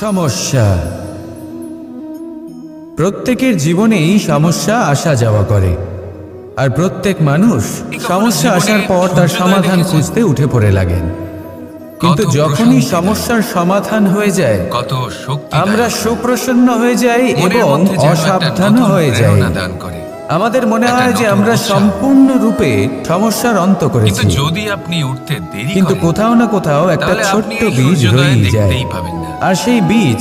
সমস্যা। প্রত্যেকের জীবনেই সমস্যা আসা যাওয়া করে, আর প্রত্যেক মানুষ সমস্যা আসার পর তার সমাধান খুঁজতে উঠে পড়ে লাগেন। কিন্তু যখনই সমস্যার সমাধান হয়ে যায়, আমরা সুপ্রসন্ন হয়ে যাই এবং অসাবধান হয়ে যাই। আমাদের মনে হয় যে আমরা সম্পূর্ণরূপে সমস্যার অন্ত করেছি, যদি আপনি উঠতে দেরি কিন্তু কোথাও না কোথাও একটা ছোট্ট বীজ রয়ে যায়, আর সেই বীজ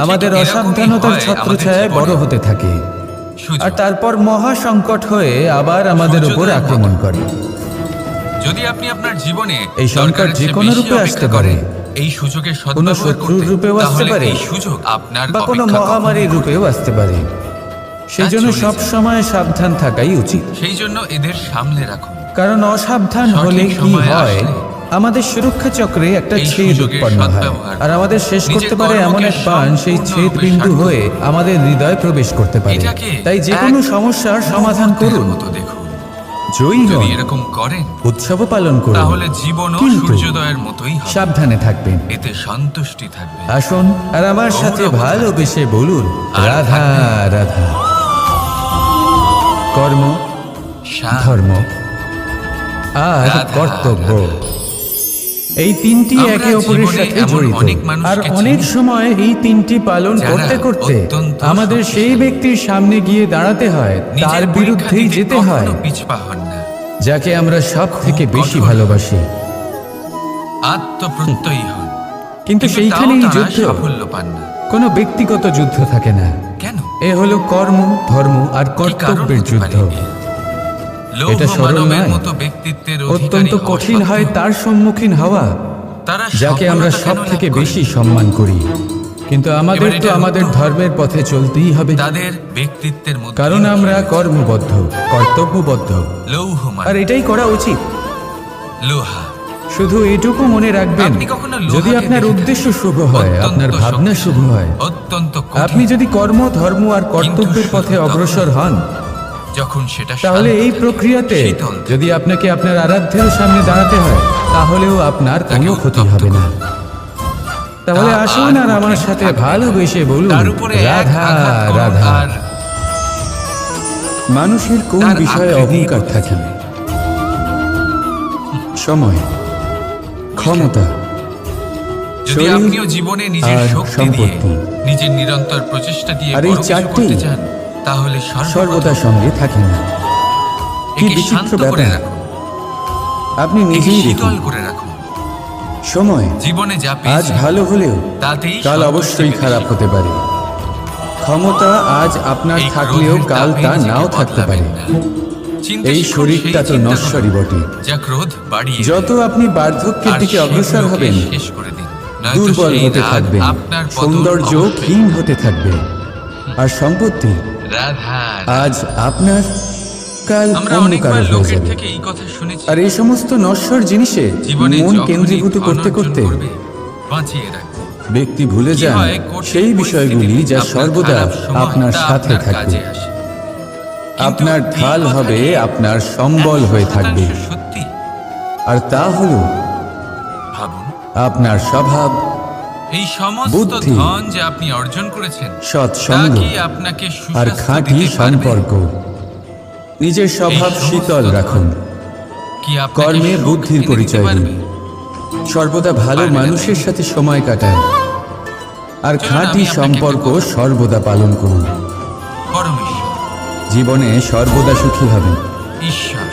আমাদের অসাবধানতার ছত্রছায়ায় বড় হতে থাকে, আর তারপর মহা সংকট হয়ে আবার আমাদের উপর আক্রমণ করে। যদি আপনি আপনার জীবনে এই সংকট যে কোনো রূপে আসতে পারে, এই সুযোগের কোনো শত্রুর রূপেও আসতে পারে, এই সুযোগ আপনার বা কোনো মহামারীর রূপেও আসতে পারে। সেই জন্য সব সময় সাবধান থাকাই উচিত। সেই জন্য এদের সামলে রাখুন, কারণ অসাবধান হলে কি হয়, আমাদের সুরক্ষা চক্রে একটা ছেদ উৎপন্ন হয়, আর আমাদের শেষ করতে পারে এমন এক বাণ সেই ছেদ বিন্দু হয়ে আমাদের হৃদয়ে প্রবেশ করতে পারে। তাই যে কোনো সমস্যার সমাধান করুন, জয়ী হন, এরকম করেন, উৎসব পালন করুন, তাহলে জীবনও সূর্যোদয়ের মতোই হবে। সাবধানে থাকবেন, এতে সন্তুষ্টি থাকবে। আসুন আর আমার সাথে ভালোবেসে বলুন রাধা রাধা। কর্ম, ধর্ম আর কর্তব্য, এই তিনটি একে অপরের সাথে জড়িত, আর অনেক সময় এই তিনটি পালন করতে করতে আমাদের সেই ব্যক্তির সামনে গিয়ে দাঁড়াতে হয়, তার বিরুদ্ধেই যেতে হয়, যাকে আমরা সব থেকে বেশি ভালোবাসি। আত্মপ্রত্যয়ী হন, কিন্তু সেইখানেই যুদ্ধ, সাফল্য পান না। কোনো ব্যক্তিগত যুদ্ধ থাকে না। কেন? এ হলো কর্ম, ধর্ম আর কর্তব্যের যুদ্ধ। এটা সরল নয়, অত্যন্ত কঠিন হয় তার সম্মুখীন হওয়া যাকে আমরা সব থেকে বেশি সম্মান করি। কিন্তু আমাদের তো আমাদের ধর্মের পথে চলতেই হবে, তাদের ব্যক্তিত্বের মধ্যে, কারণ আমরা কর্মবদ্ধ, কর্তব্যবদ্ধ, আর এটাই করা উচিত। লোহা, শুধু এটুকু মনে রাখবেন, যদি আপনার উদ্দেশ্য শুভ হয়, আপনার ভাবনা শুভ হয়, আপনি যদি কর্ম, ধর্ম আর কর্তব্যের পথে অগ্রসর হন, যখন সেটা তাহলে এই প্রক্রিয়াতে যদি আপনাকে আপনার আরাধ্যের সামনে দাঁড়াতে হয়, তাহলেও আপনার কোনো ক্ষতি হবে না। তাহলে আসুন আর আমার সাথে ভালোবেসে বলুন রাধা রাধা। মানুষের কোন বিষয়ে অহংকার থাকে? সময়, ক্ষমতা, যদি আপনিও জীবনে নিজের শক্তি দিয়ে, নিজের নিরন্তর প্রচেষ্টা দিয়ে আর এই চারটি তাহলে সর্বদা সঙ্গে থাকে না। কি বিচিত্র ব্যাপার! আপনি নিজেই দেখুন, সময় জীবনে যা আজ ভালো হলেও কাল অবশ্যই খারাপ হতে পারে। ক্ষমতা আজ আপনার থাকলেও কাল তা নাও থাকতে পারে। এই শরীরটা তো নশ্বরই বটে। যত আপনি বার্ধক্যের দিকে অগ্রসর হবেন, দুর্বল হতে থাকবেন, সৌন্দর্য ক্ষীণ হতে থাকবে, আর সম্পত্তি আজ আপনার কাল অন্য কারো হয়ে যাবে। আর এই সমস্ত নশ্বর জিনিসে মন কেন্দ্রীভূত করতে করতে ব্যক্তি ভুলে যান সেই বিষয়গুলি যা সর্বদা আপনার সাথে থাকবে। আপনার ঢাল হবে, আপনার সম্বল হয়ে থাকবে, আর তা হলো আপনার স্বভাব, এই সমস্ত বুদ্ধি, ধন যে আপনি অর্জন করেছেন, সৎসঙ্গ আপনাকে আর খাঁটি সম্পর্ক। নিজের স্বভাব শীতল রাখুন, কর্মে বুদ্ধির পরিচয় দিন, সর্বদা ভালো মানুষের সাথে সময় কাটান, আর খাঁটি সম্পর্ক সর্বদা পালন করুন। জীবনে সর্বদা সুখী হবেন। ঈশ্বর,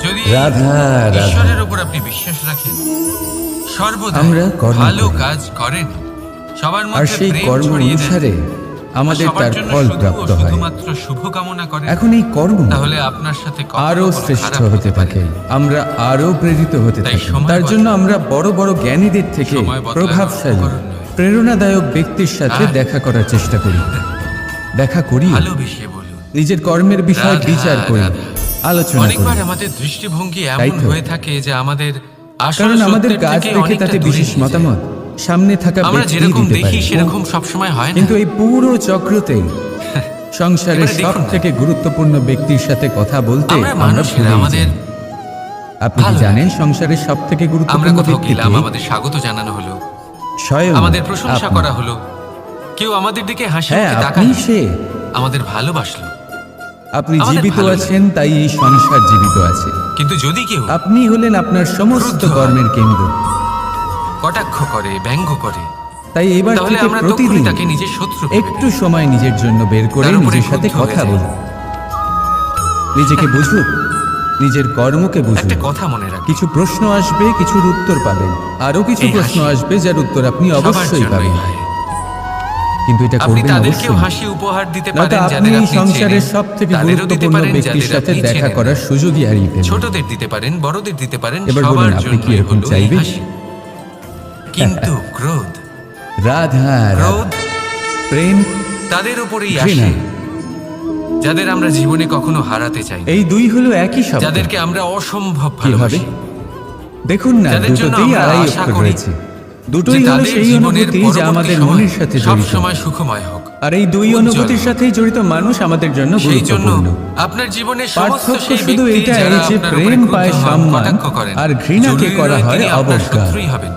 যদি রাধা রাধা। ঈশ্বরের উপর আপনি বিশ্বাস রাখেন, সর্বদা আমরা ভালো কাজ করেন, সবার আর মধ্যে সেই প্রেম কর্ম ছড়িয়ে দেন, অনুসারে আমাদের তার ফল প্রাপ্ত হয়। শুধুমাত্র শুভ কামনা করেন, এখন এই কর্ম তাহলে আপনার সাথে আরো শ্রেষ্ঠ হতে থাকে, আমরা আরো প্রেরিত হতে থাকি। তার জন্য আমরা বড় বড় জ্ঞানীদের থেকে প্রভাবশালী, প্রেরণাদায়ক ব্যক্তির সাথে দেখা করার চেষ্টা করি, দেখা করি, ভালোবেসে বলুন নিজের কর্মের বিষয়ে বিচার করি, আলোচনা করি। অনেকবার আমাদের দৃষ্টিভঙ্গি এমন হয়ে থাকে যে আমাদের কারণ আমাদের কাজ দেখে তাতে বিশেষ মতামত সামনে থাকা আমরা ব্যক্তি যেরকম দিতে দেখি পারে, সেরকম সবসময় হয় না। কিন্তু এই পুরো চক্রতে সংসারের এবারে সব দেখুন থেকে গুরুত্বপূর্ণ ব্যক্তির সাথে কথা বলতে আমরা আমরা মানুষেরা ভুলেই আমাদের যাই। আপনি কি ভালো জানেন সংসারের সব থেকে আমরা গুরুত্বপূর্ণ কোথাও ব্যক্তি গেলাম, কে? আমাদের স্বাগত জানানো হলো, স্বয়ং আমাদের প্রশংসা আপনি। করা হলো, কেউ আমাদের দিকে হাসি হ্যাঁ, মুখে আপনি তাকালো, সে। আমাদের ভালোবাসলো। আপনি আমাদের জীবিত ভালো লাগে। আছেন, তাই এই সংসার জীবিত আছে। কিন্তু যদি কেউ আপনি হলেন আপনার সমস্ত ক্রুদ্ধ হয়, কর্মের কেন্দ্র। কটাক্ষ করে, ব্যঙ্গ করে, তাই এবার তাহলে থেকে আমরা প্রতিদিন তখনই তাকে নিজের শত্রু ভেবে একটু ফেলি। সময় নিজের জন্য বের করে তার উপরে নিজের সাথে ক্রুদ্ধ হয়ে কথা যাই। বলুন। নিজেকে বুঝুন, নিজের কর্মকে বুঝুন। একটা কথা মনে রাখি, কিছু প্রশ্ন আসবে, কিছুর উত্তর পাবেন। আরো কিছু এই প্রশ্ন হাসি আসবে যার উত্তর আপনি সবার অবশ্যই জন্যই পাবেন। হয়। কিন্তু এটা আপনি করবেন তাদেরকেও অবশ্যই। হাসি উপহার দিতে নয়তো পারেন আপনি যাদের এই আপনি সংসারের চেনেন, সব থেকে তাদেরও দিতে গুরুত্বপূর্ণ পারেন ব্যক্তির যাদের সাথে আপনি দেখা চেনেন করার না। সুযোগই হারিয়ে ফেলবেন। ছোটদের দিতে পারেন, বড়দের দিতে পারেন, এবার বলুন, সবার আপনি কি জন্যই এরকম হলো এই চাইবেন? হাসি। কিন্তু ক্রোধ, রাধা রাধা, ক্রোধ প্রেম, তাদের উপরেই ঘৃণা, আসে যাদের আমরা জীবনে কখনো হারাতে চাই না, এই দুই হলো একই শব্দ। যাদেরকে আমরা অসম্ভব কি হবে? ভালোবাসি। দেখুন না, যাদের জন্য দুটোতেই আমরা আড়াই আশা অক্ষর করি রয়েছে। যে দুটোই হলো তাদের সেই জীবনের অনুভূতি যা পরবর্তী আমাদের সময় মনের সাথে সব জড়িত। সময় সুখময় হোক। আর এই দুই উজ্জ্বল অনুভূতির হোক। সাথেই জড়িত মানুষ আমাদের জন্য সেই জন্য গুরুত্বপূর্ণ। আপনার জীবনের সমস্ত পার্থক্য সেই শুধু ব্যক্তি এটাই যারা যে আপনার প্রেম উপরে পায় ক্রুদ্ধ হন, সম্মান, কটাক্ষ করেন, আর ঘৃণাকে জরুরি করা নয় হয় তিনি আপনার অবজ্ঞা। শত্রুই হবেন।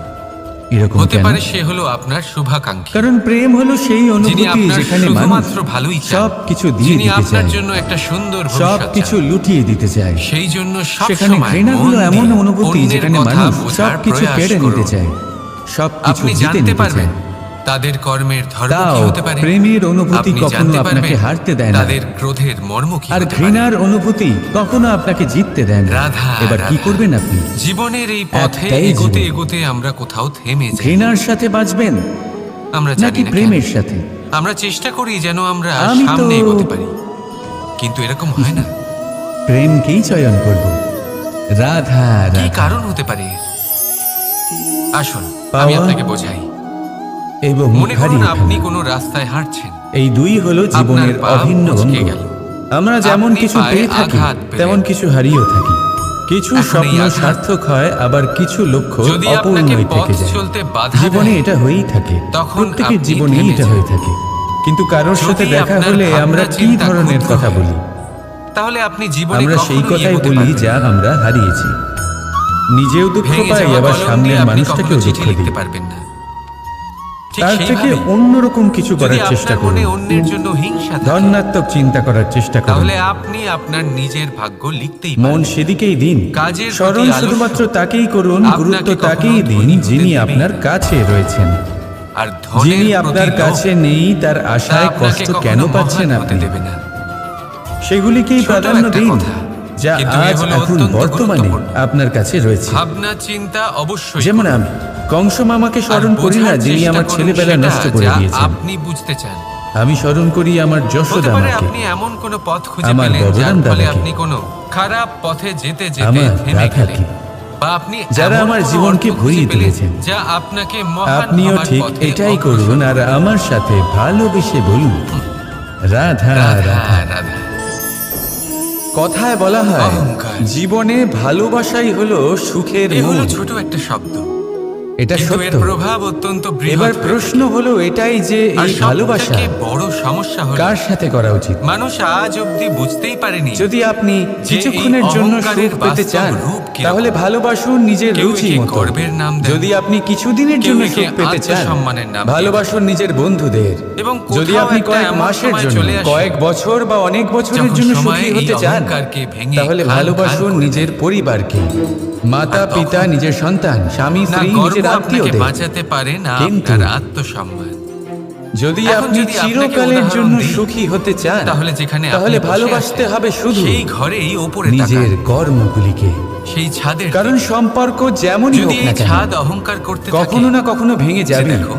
এরকম হতে কেন? পারে সে হলো আপনার শুভাকাঙ্ক্ষী, কারণ প্রেম হলো সেই যিনি অনুভূতি আপনার যেখানে মানুষ শুধুমাত্র ভালোই চান, সব কিছু দিয়ে যিনি দিতে আপনার চায়, জন্য একটা সুন্দর সব ভবিষ্যৎ কিছু চান। লুটিয়ে দিতে চায়। সেই জন্য সব সেখানে সময় ঘৃণা হলো মন এমন দিয়ে অনুভূতি অন্যের যেখানে কথা মানুষ বোঝার সব কিছু প্রয়াস কেড়ে নিতে করুন। চায়, সব কিছু আপনি জিতে জানতে নিতে পারবেন চায়। তাদের কর্মের ধর্ম তাও কি হতে পারে। প্রেমের অনুভূতি আপনি কখনো জানতে আপনাকে পারবেন হারতে দেয় না। তাদের ক্রোধের মর্ম কি আর হতে পারে। ঘৃণার অনুভূতি কখনো আপনাকে জিততে দেয় না। রাধা, এবার কি রাধা। করবেন আপনি? জীবনের এই পথে একটাই এগোতে জীবন। এগোতে আমরা কোথাও থেমে যাই। ঘৃণার সাথে বাঁচবেন আমরা জানি নাকি না প্রেমের কেন। সাথে? আমরা চেষ্টা করি যেন আমরা আমি তো- সামনে এগোতে পারি, কিন্তু এরকম হয় না। প্রেমকেই চয়ন করব। রাধা কি রাধা কারণ হতে পারে? আসুন পাওয়া আমি আপনাকে বোঝাই। এবং মনে করুন হারিয়ে আপনি ফেলা। কোনো রাস্তায় হাঁটছেন, এই দুই হলো জীবনের আপনার পা অভিন্ন মুচকে অঙ্গ। গেল। আমরা যেমন আপনি কিছু পায়ে পেয়ে থাকি আঘাত পেলেন। তেমন কিছু হারিয়েও থাকি। কিছু এখন এই স্বপ্ন আঘাত সার্থক হয়, আবার কিছু লক্ষ্য যদি অপূর্ণই আপনাকে থেকে পথ যায়। চলতে বাধা জীবনে দেয়, এটা হয়েই থাকে, তখন প্রত্যেকের আপনি জীবনেই থেমে এটা যান। হয়ে থাকে। কিন্তু কারোর সাথে যদি দেখা আপনার হলে ভাবনা আমরা কি চিন্তা ধরনের ক্ষুদ্র কথা হয়, বলি? তাহলে আপনি জীবনে আমরা সেই কখনোই কথাই এগোতে বলি পারবেন যা না। আমরা হারিয়েছি। নিজেও দুঃখ ভেঙে পাই, যাওয়া আবার কলম দিয়ে সামনের আপনি মানুষটাকেও কখনো চিঠি দুঃখ লিখতে দিই। পারবেন না। ঠিক তার থেকে সেইভাবেই অন্যরকম কিছু যদি করার চেষ্টা আপনার মনে করুন। অন্যের জন্য হিংসা থাকে, ধনাত্মক চিন্তা করার চেষ্টা করুন। তাহলে আপনি আপনার নিজের ভাগ্য লিখতেই মন পারেন। সেদিকেই দিন। কাজের প্রতি স্মরণ আলস্য শুধুমাত্র তাকেই করুন, আপনাকে গুরুত্ব কখনো তাকেই দিন ধনী হতে যিনি দেবেই আপনার না। কাছে রয়েছেন। আর ধনের যিনি প্রতি আপনার লোভ, কাছে নেই তার তা আশায় আপনাকে কষ্ট কখনো কেন পাচ্ছেন মহান হতে আপনি? দেবে না। সেগুলিকেই ছোট প্রাধান্য একটা দিন কথা, যা কিন্তু এ আজ হলো এখন অত্যন্ত বর্তমানে গুরুত্বপূর্ণ। আপনার কাছে রয়েছে। ভাবনা চিন্তা অবশ্যই যেমন করুন। আমি কংস মামাকে আর স্মরণ করি না, বোঝার যিনি চেষ্টা আমার করুন ছেলেবেলা সেটা নষ্ট করে যা দিয়েছেন। আপনি বুঝতে চান। আমি স্মরণ করি আমার হতে যশোদা পারে মাকে, আপনি এমন কোন পথ খুঁজে আমার পেলেন যার বলরাম ফলে দাদাকে, আপনি কোনো খারাপ পথে যেতে যেতে আমার থেমে রাধাকে, গেলেন, বা আপনি যারা এমন আমার কোনো জীবনকে অর্থ ভরিয়ে খুঁজে পেলেন তুলেছেন। যা আপনাকে মহান আপনিও হবার ঠিক পথে এটাই অগ্রসর করুন আর আমার সাথে ভালোবেসে বলুন রাধা রাধা রাধা। রাধা। কথায় বলা হয় অহংকার। জীবনে ভালোবাসাই হলো সুখের এ হলো মূল। ছোট একটা শব্দ, এটা কিন্তু সত্য। এর প্রভাব অত্যন্ত বৃহৎ এবার হয়ে প্রশ্ন থাকে। হলো এটাই যে আর এই ভালোবাসা সবথেকে বড় সমস্যা হলো কার সাথে করা উচিত? মানুষ আজ অব্দি বুঝতেই পারেনি যদি আপনি যে এই কিছুক্ষণের জন্য অহংকারের সুখ পেতে বাস্তব চান রূপ কিরকম। তাহলে ভালোবাসুন নিজের কেউ রুচি একে মতো। গর্বের নাম দেন, যদি আপনি কিছুদিনের কেউ জন্য একে সুখ পেতে চান আত্মসম্মানের নাম দেন। ভালোবাসুন নিজের বন্ধুদের। এবং যদি কোথাও আপনি একটা কয়েক এমন মাসের সময় জন্য চলে আসে কয়েক বছর বা অনেক বছরের যখন জন্য সময় সুখী এই হতে চান অহংকারকে ভেঙে তাহলে খান খান ভালোবাসুন করে নিজের পরিবারকে, মাতা আর পিতা, তখন নিজের সন্তান, স্বামী, না স্ত্রী, গর্ব নিজের আপনাকে আত্মীয়দের। বাঁচাতে পারে না কিন্তু আপনার আত্মসম্মান। যদি এখন আপনি যদি আপনাকে চিরকালের উদাহরণ জন্য দিই, সুখী হতে চান তাহলে যেখানে তাহলে আপনি বসে ভালোবাসতে আছেন, হবে শুধু সেই ঘরেই ওপরে নিজের তাকান, কর্মগুলিকে। সেই ছাদের কারণ দিকে। সম্পর্ক যেমনই যদি হোক এই না কেন ছাদ অহংকার করতে কখনো থাকে, না কখনো ভেঙে যে যাবে। দেখো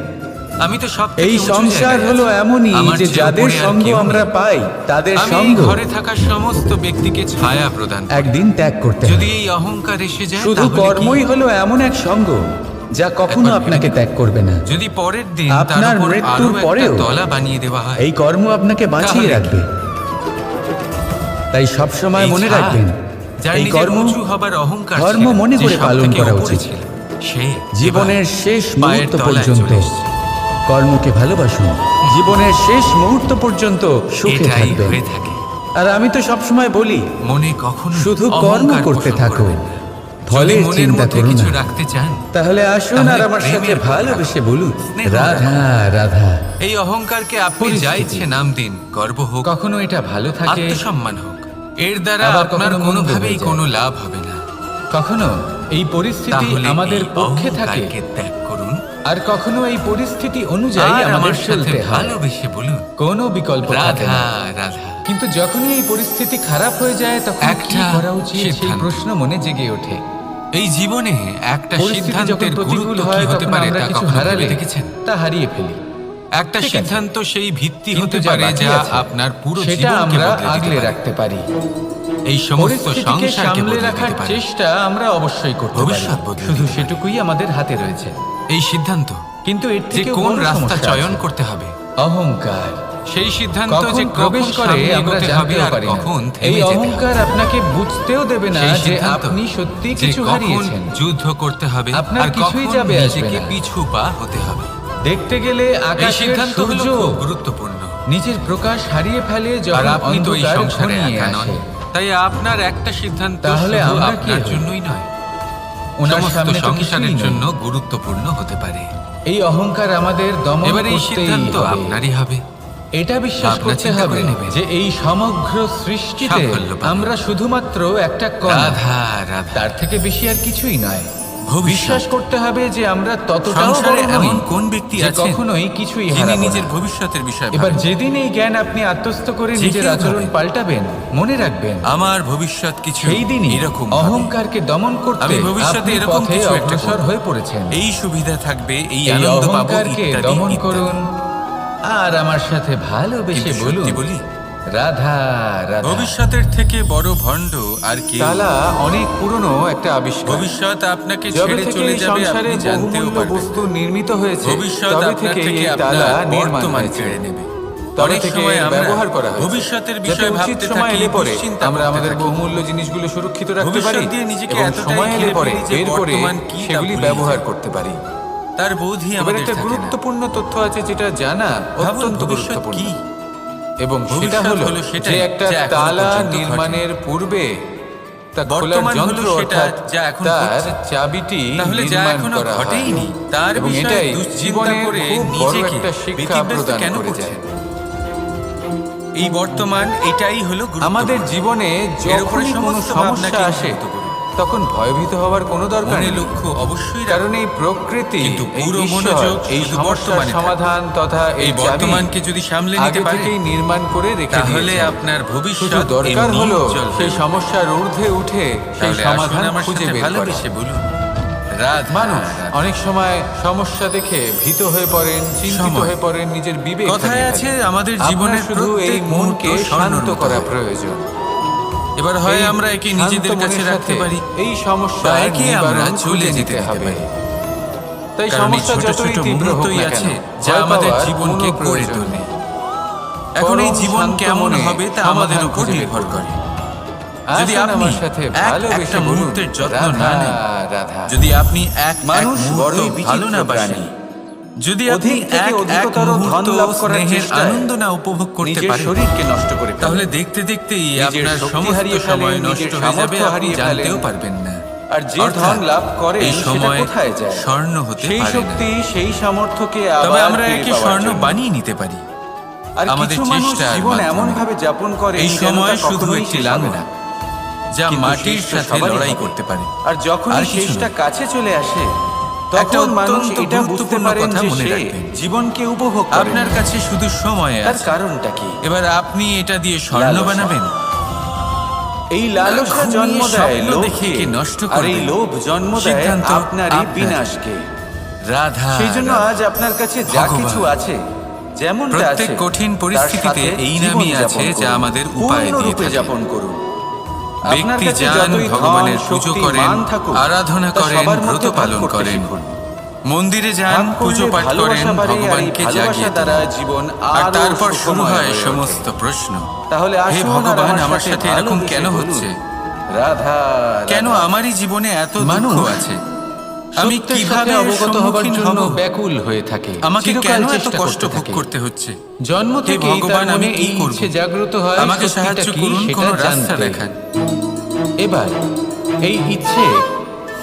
আমি তো সব থেকে এই উঁচু সংসার জায়গায় হলো আছি, এমনই আমার যে চেয়ে যাদের উপরে আর সঙ্গ কেউ আমরা নেই। পাই তাদের আমি এই সঙ্গ ঘরে থাকা সমস্ত ব্যক্তিকে ছায়া প্রদান করি। একদিন ত্যাগ করতে যদি হয়। এই অহংকার এসে যায় শুধু তাহলে কি? কর্মই হলো এমন এক সঙ্গ যা কখনো একবার আপনাকে ভেবে ত্যাগ করবে না। যদি পরের দিন আপনার তার উপর মৃত্যুর আরো পরেও একটা তলা বানিয়ে দেওয়া হয়, এই কর্ম আপনাকে বাঁচিয়ে তাহলে রাখবে। তাই সব সময় এই মনে ছাদ, রাখবেন যার এই নিজের কর্ম উঁচু হবার অহংকার ধর্ম ছিল, মনে যে করে পালন সবথেকে করা উপরে উচিত। ছিল, সে জীবনের শেষ পায়ের মুহূর্ত তলায় পর্যন্ত চলে এসেছে। কর্মকে ভালোবাসুন। জীবনের শেষ মুহূর্ত পর্যন্ত সুখে এটাই থাকবেন। হয়ে থাকে। আর আমি তো সব সময় বলি মনে কখনো শুধু কর্ম অহংকার করতে পোষণ থাকো, করবেন না। ফলের মনের চিন্তা মধ্যে করো কিছু না। রাখতে চান, তাহলে আসুন আর তাহলে আমার সাথে প্রেমের ভালোবেসে বলুন, স্নেহ রাধা রাধা। এই অহংকারকে আপনি যা পরিস্থিতি। ইচ্ছে নাম দিন, গর্ব হোক, কখনো এটা ভালো থাকে, আত্মসম্মান হোক, এর দ্বারা আবার আপনার কখনো কোনোভাবেই মন্দ হয়ে যায়। কোনো লাভ হবে না। কখনো এই পরিস্থিতি তাহলে আমাদের এই পক্ষে থাকে, অহংকারকে ত্যাগ করুন আর কখনো এই পরিস্থিতি অনুযায়ী আর আমাদের আমার সাথে চলতে হয়। ভালোবেসে বলুন, কোনো বিকল্প থাকে রাধা না। রাধা। কিন্তু যখনই এই পরিস্থিতি খারাপ হয়ে যায় তখন কি একটা করা উচিত সেই সিদ্ধান্ত। প্রশ্ন মনে জেগে ওঠে। এই জীবনে একটা পরিস্থিতি যখন সিদ্ধান্তের প্রতিকূল গুরুত্ব হয় কি হতে তখন পারে আমরা তা কিছু কখনো হারালে ভেবে দেখেছেন? তা হারিয়ে ফেলি। একটা ঠিক আছে। সিদ্ধান্ত সেই ভিত্তি কিন্তু হতে যা পারে বাকি যা আছে, আপনার পুরো সেটা জীবনকে আমরা বদলে দিতে আগলে পারে। রাখতে পারি। এই সমস্ত পরিস্থিতিকে সংসারকে সামলে বদলে রাখার দিতে পারে। চেষ্টা আমরা অবশ্যই করতে পারি, ভবিষ্যৎ বদলে শুধু দিতে পারে। সেটুকুই আমাদের হাতে রয়েছে। এই সিদ্ধান্ত কিন্তু এর যে থেকে কোন রাস্তা চয়ন করতে হবে, অহংকার সেই সিদ্ধান্ত কখন যে প্রবেশ কখন করে সামনে আমরা এগোতে হবে জানতেও আর পারি না। কখন এই থেমে যেতে হবে। অহংকার আপনাকে বুঝতেও দেবে না সেই যে সিদ্ধান্ত আপনি সত্যি যে কিছু কখন হারিয়েছেন। যুদ্ধ করতে হবে আপনার আর কিছুই কখন যাবে আসবে নিজেকে না। পিছু পা হতে হবে। দেখতে গেলে এই আকাশের সিদ্ধান্ত হলো সূর্য খুব গুরুত্বপূর্ণ। নিজের প্রকাশ হারিয়ে ফেলে আর যখন আপনি তো এই অন্ধকার সংসারে ঘনিয়ে একা নন। আসে। তাই আপনার একটা সিদ্ধান্ত তাহলে শুধু আমরা কি আপনার হই? জন্যই নয়, ওনার সমস্ত সামনে তো সংসারের কিছুই জন্য নেই। গুরুত্বপূর্ণ হতে পারে। এই অহংকার আমাদের দমন এবার এই করতেই সিদ্ধান্ত হবে। আপনারই হবে। এটা বিশ্বাস আপনার করতে চিন্তা হবে করে নেবেন। যে এই সমগ্র সৃষ্টিতে সাফল্য পাবেন। আমরা শুধুমাত্র একটা কণা, রাধা রাধা। তার থেকে বেশি আর কিছুই নয়। ভবিষ্যৎ। বিশ্বাস করতে হবে যে আমরা ততটাও সংসারে বড় নই এমন কোন ব্যক্তি যে আছেন কখনোই কিছুই যিনি হারাবো নিজের না। ভবিষ্যতের বিষয়ে এবার ভাবেন? যেদিন এই জ্ঞান আপনি আত্মস্থ করে যে নিজের কেউ আচরণ ভাবে। পাল্টাবেন, মনে রাখবেন আমার ভবিষ্যৎ কিছু সেই দিনই এরকম অহংকারকে দমন করতে আমি ভবিষ্যতে আপনি এরকম পথে কিছু একটা অগ্রসর করব। হয়ে পড়েছেন। এই সুবিধা থাকবে, এই এই আনন্দ পাবো, অহংকারকে ইত্যাদি দমন ইত্যাদি। করুন আর আমার সাথে ভালোবেসে কিন্তু বলুন, সত্যি বলি, রাধা রাধা। ভবিষ্যতের থেকে বড় ভণ্ড আর কেউ তালা অনেক পুরনো একটা আবিষ্কার। ভবিষ্যৎ আপনাকে যবে ছেড়ে থেকে চলে এই যাবে সংসারে আপনি জানতেও বহুমূল্য পারবেন বস্তু না। নির্মিত হয়েছে, ভবিষ্যৎ তবে আপনার থেকে থেকে এই আপনার তালা নির্মাণ বর্তমান হয়েছে। কেড়ে নেবে। তবে অনেক থেকে সময় আমরা ব্যবহার করা হয়েছে, ভবিষ্যতের যাতে বিষয়ে উচিত ভাবতে সময় থাকি, এলে পরে দুশ্চিন্তা আমরা করতে আমাদের থাকি। বহুমূল্য জিনিসগুলো সুরক্ষিত রাখতে ভবিষ্যৎ পারি দিয়ে নিজেকে এবং এতটাই সময় এলে ঘিরে পরে ফেলি যে বের করে বর্তমান কি তা সেগুলি ভুলে ব্যবহার যাই। করতে পারি। তার বোধই এবার আমাদের একটা থাকে না। গুরুত্বপূর্ণ তথ্য আছে যেটা জানা ভাবুন অত্যন্ত ভবিষ্যৎ গুরুত্বপূর্ণ, কি? এবং সেটা ভবিষ্যৎ হলো হলো সেটাই যে একটা যা এখনো তালা পর্যন্ত নির্মাণের পূর্বে তা খোলার বর্তমান হলো যন্ত্র সেটা অর্থাৎ যা এখন তার ঘটছে। চাবিটি তাহলে যা নির্মাণ এখনো করা হয়। ঘটেইনি তার এবং বিষয়ে এটাই দুশ্চিন্তা জীবনের করে খুব বড় নিজেকে একটা শিক্ষা ব্যতিব্যস্ত প্রদান কেন করে করছেন? যায়। এই বর্তমান এটাই হলো গুরুত্বপূর্ণ। আমাদের জীবনে এর উপরে যখনই কোনো সমস্ত সমস্যা ভাবনাকে আসে নিযুক্ত করুন। তখন ভয়ভীত হওয়ার কোনো দরকার মনে নেই, লক্ষ্য অবশ্যই কারণ রাখুন। এই প্রকৃতি, কিন্তু এই পুরো ঈশ্বর, মনোযোগ এই শুধু সমস্যার বর্তমানে থাকবে। সমাধান তথা এই চাবি বর্তমানকে যদি সামলে নিতে আগে পারে থেকেই নির্মাণ করে রেখে তাহলে দিয়েছেন। আপনার শুধু ভবিষ্যৎ দরকার এমনিই হলো উজ্জ্বল হয়ে সেই উঠবে। সমস্যার ঊর্ধ্বে উঠে সেই তাহলে আসুন সমাধান আমার খুঁজে সাথে বের করা। ভালোবেসে বলুন, রাধা মানুষ রাধা। অনেক সময় সমস্যা দেখে ভীত হয়ে পড়েন, চিন্তিত সময়। হয়ে পড়েন, নিজের বিবেক কথায় হারিয়ে আছে ফেলেন। আমাদের আপনার জীবনের শুধু এই প্রত্যেক মুহূর্ত মনকে স্বর্ণের শান্ত মতো করা হয়। প্রয়োজন। এবার হয় এই আমরা একে শান্ত নিজেদের কাছে মনের রাখতে সাথে পারি এই সমস্যা বা একে আমরা নিবারণ চলে খুঁজে যেতে নিতে দিতে হবে। পারি। তাই কারণ এই সমস্যা ছোট যতই ছোট তীব্র হোক মুহূর্তই না আছে কেন, যা ভয় আমাদের পাওয়ার জীবনকে কোনো করে প্রয়োজন তোলে। নেই। এখন এই পরম জীবন শান্ত কেমন মনে হবে তা সমাধান আমাদের উপর খুঁজে বের নির্ভর করুন। করে। যদি আসুন আপনি আমার সাথে ভালোবেসে একটা বলুন, মুহূর্তের যত্ন রাধা না নেন, রাধা। যদি আপনি এক মানুষ মুহূর্ত বড়ই ভালো বিচিত্র না বাসেন, প্রাণী। যদি আপনি অধিক থেকে এক অধিকতর মুহূর্ত ধন লাভ করার স্নেহের চেষ্টায় আনন্দ না উপভোগ করতে নিজের পারেন শরীরকে নষ্ট করে ফেলেন। তাহলে দেখতে দেখতেই নিজের আপনার শক্তি সমস্ত হারিয়ে ফেলেন, সময় নষ্ট নিজের হয়ে যাবে, সামর্থ্য আপনি হারিয়ে জানতেও ফেলেন। পারবেন না। আর যে অর্থাৎ ধন লাভ করে এই সেটা সময় কোথায় যায়? স্বর্ণ হতে সেই পারে না। শক্তি, সেই সামর্থ্যকে তবে আবার আমরা ফিরে একে পাওয়ার স্বর্ণ জন্য। বানিয়ে নিতে পারি আর আমাদের কিছু মানুষ চেষ্টার জীবন মাধ্যমে। এমন ভাবে যাপন করে এই যেন সময় তা শুধু কখনোই একটি শেষ হবে লাঙল না। যা কিন্তু মাটির শেষ তো সাথে সবারই লড়াই হবে। করতে পারে। আর যখনই আর কিছু শেষটা নয়। কাছে চলে আসে একটা তখন মানুষ অত্যন্ত এটা বুঝতে গুরুত্বপূর্ণ পারেন কথা যে মনে সে রাখবেন। জীবনকে উপভোগ করে আপনার কাছে শুধু সময় তার আছে। কারণটা কি? এবার আপনি এটা দিয়ে স্বর্ণ লালসা। বানাবেন, এই লালসা ঘুমিয়ে জন্ম দেয় স্বপ্ন দেখে লোভকে, একে নষ্ট আর এই করবেন। লোভ জন্ম দেয় সিদ্ধান্ত আপনারই আপনার। বিনাশকে। রাধা সেই জন্য রাধা। আজ আপনার কাছে যা ভগবান। কিছু আছে, যেমনটা আছে, প্রত্যেক কঠিন তার পরিস্থিতিতে সাথে এই জীবন নামই যাপন আছে যা করুন। আমাদের উপায় দিয়ে পূর্ণরূপে থাকে। যাপন করুন। আপনার ব্যক্তি কাছে যান, যতই ধন, ভগবানের পুজো শক্তি, করেন, মান থাকুক, আরাধনা তা করেন, সবার ব্রত মধ্যে ভাগ পালন করতে করেন, শিখুন। মন্দিরে যান, ভাগ পুজো করলে পাঠ করেন, ভালোবাসা বাড়ে, আর এই ভগবানকে ভালোবাসা জাগিয়ে দ্বারা তোলেন। জীবন আর আরো তারপর শুরু সুখময় হয় হয়ে ওঠে। সমস্ত প্রশ্ন। তাহলে হে আসুন আর ভগবান, আমার আমার সাথে এরকম ভালোবেসে কেন বলুন, হচ্ছে? রাধা কেন রাধা। আমারই জীবনে এত মানুষ দুঃখ আছে? আমি সত্যের কিভাবে সাথে অবগত হবার সম্মুখীন জন্য হব? ব্যাকুল হয়ে থাকে, আমাকে চিরকাল কেন এত চেষ্টা কষ্ট ভোগ থাকে। করতে হচ্ছে? জন্ম হে থেকেই তার ভগবান, আমি মনে কি এই করব? ইচ্ছে জাগ্রত হয় আমাকে সত্যিটা সাহায্য কি করুন, সেটা কোনো রাস্তা জানতে। দেখান। এবার এই ইচ্ছে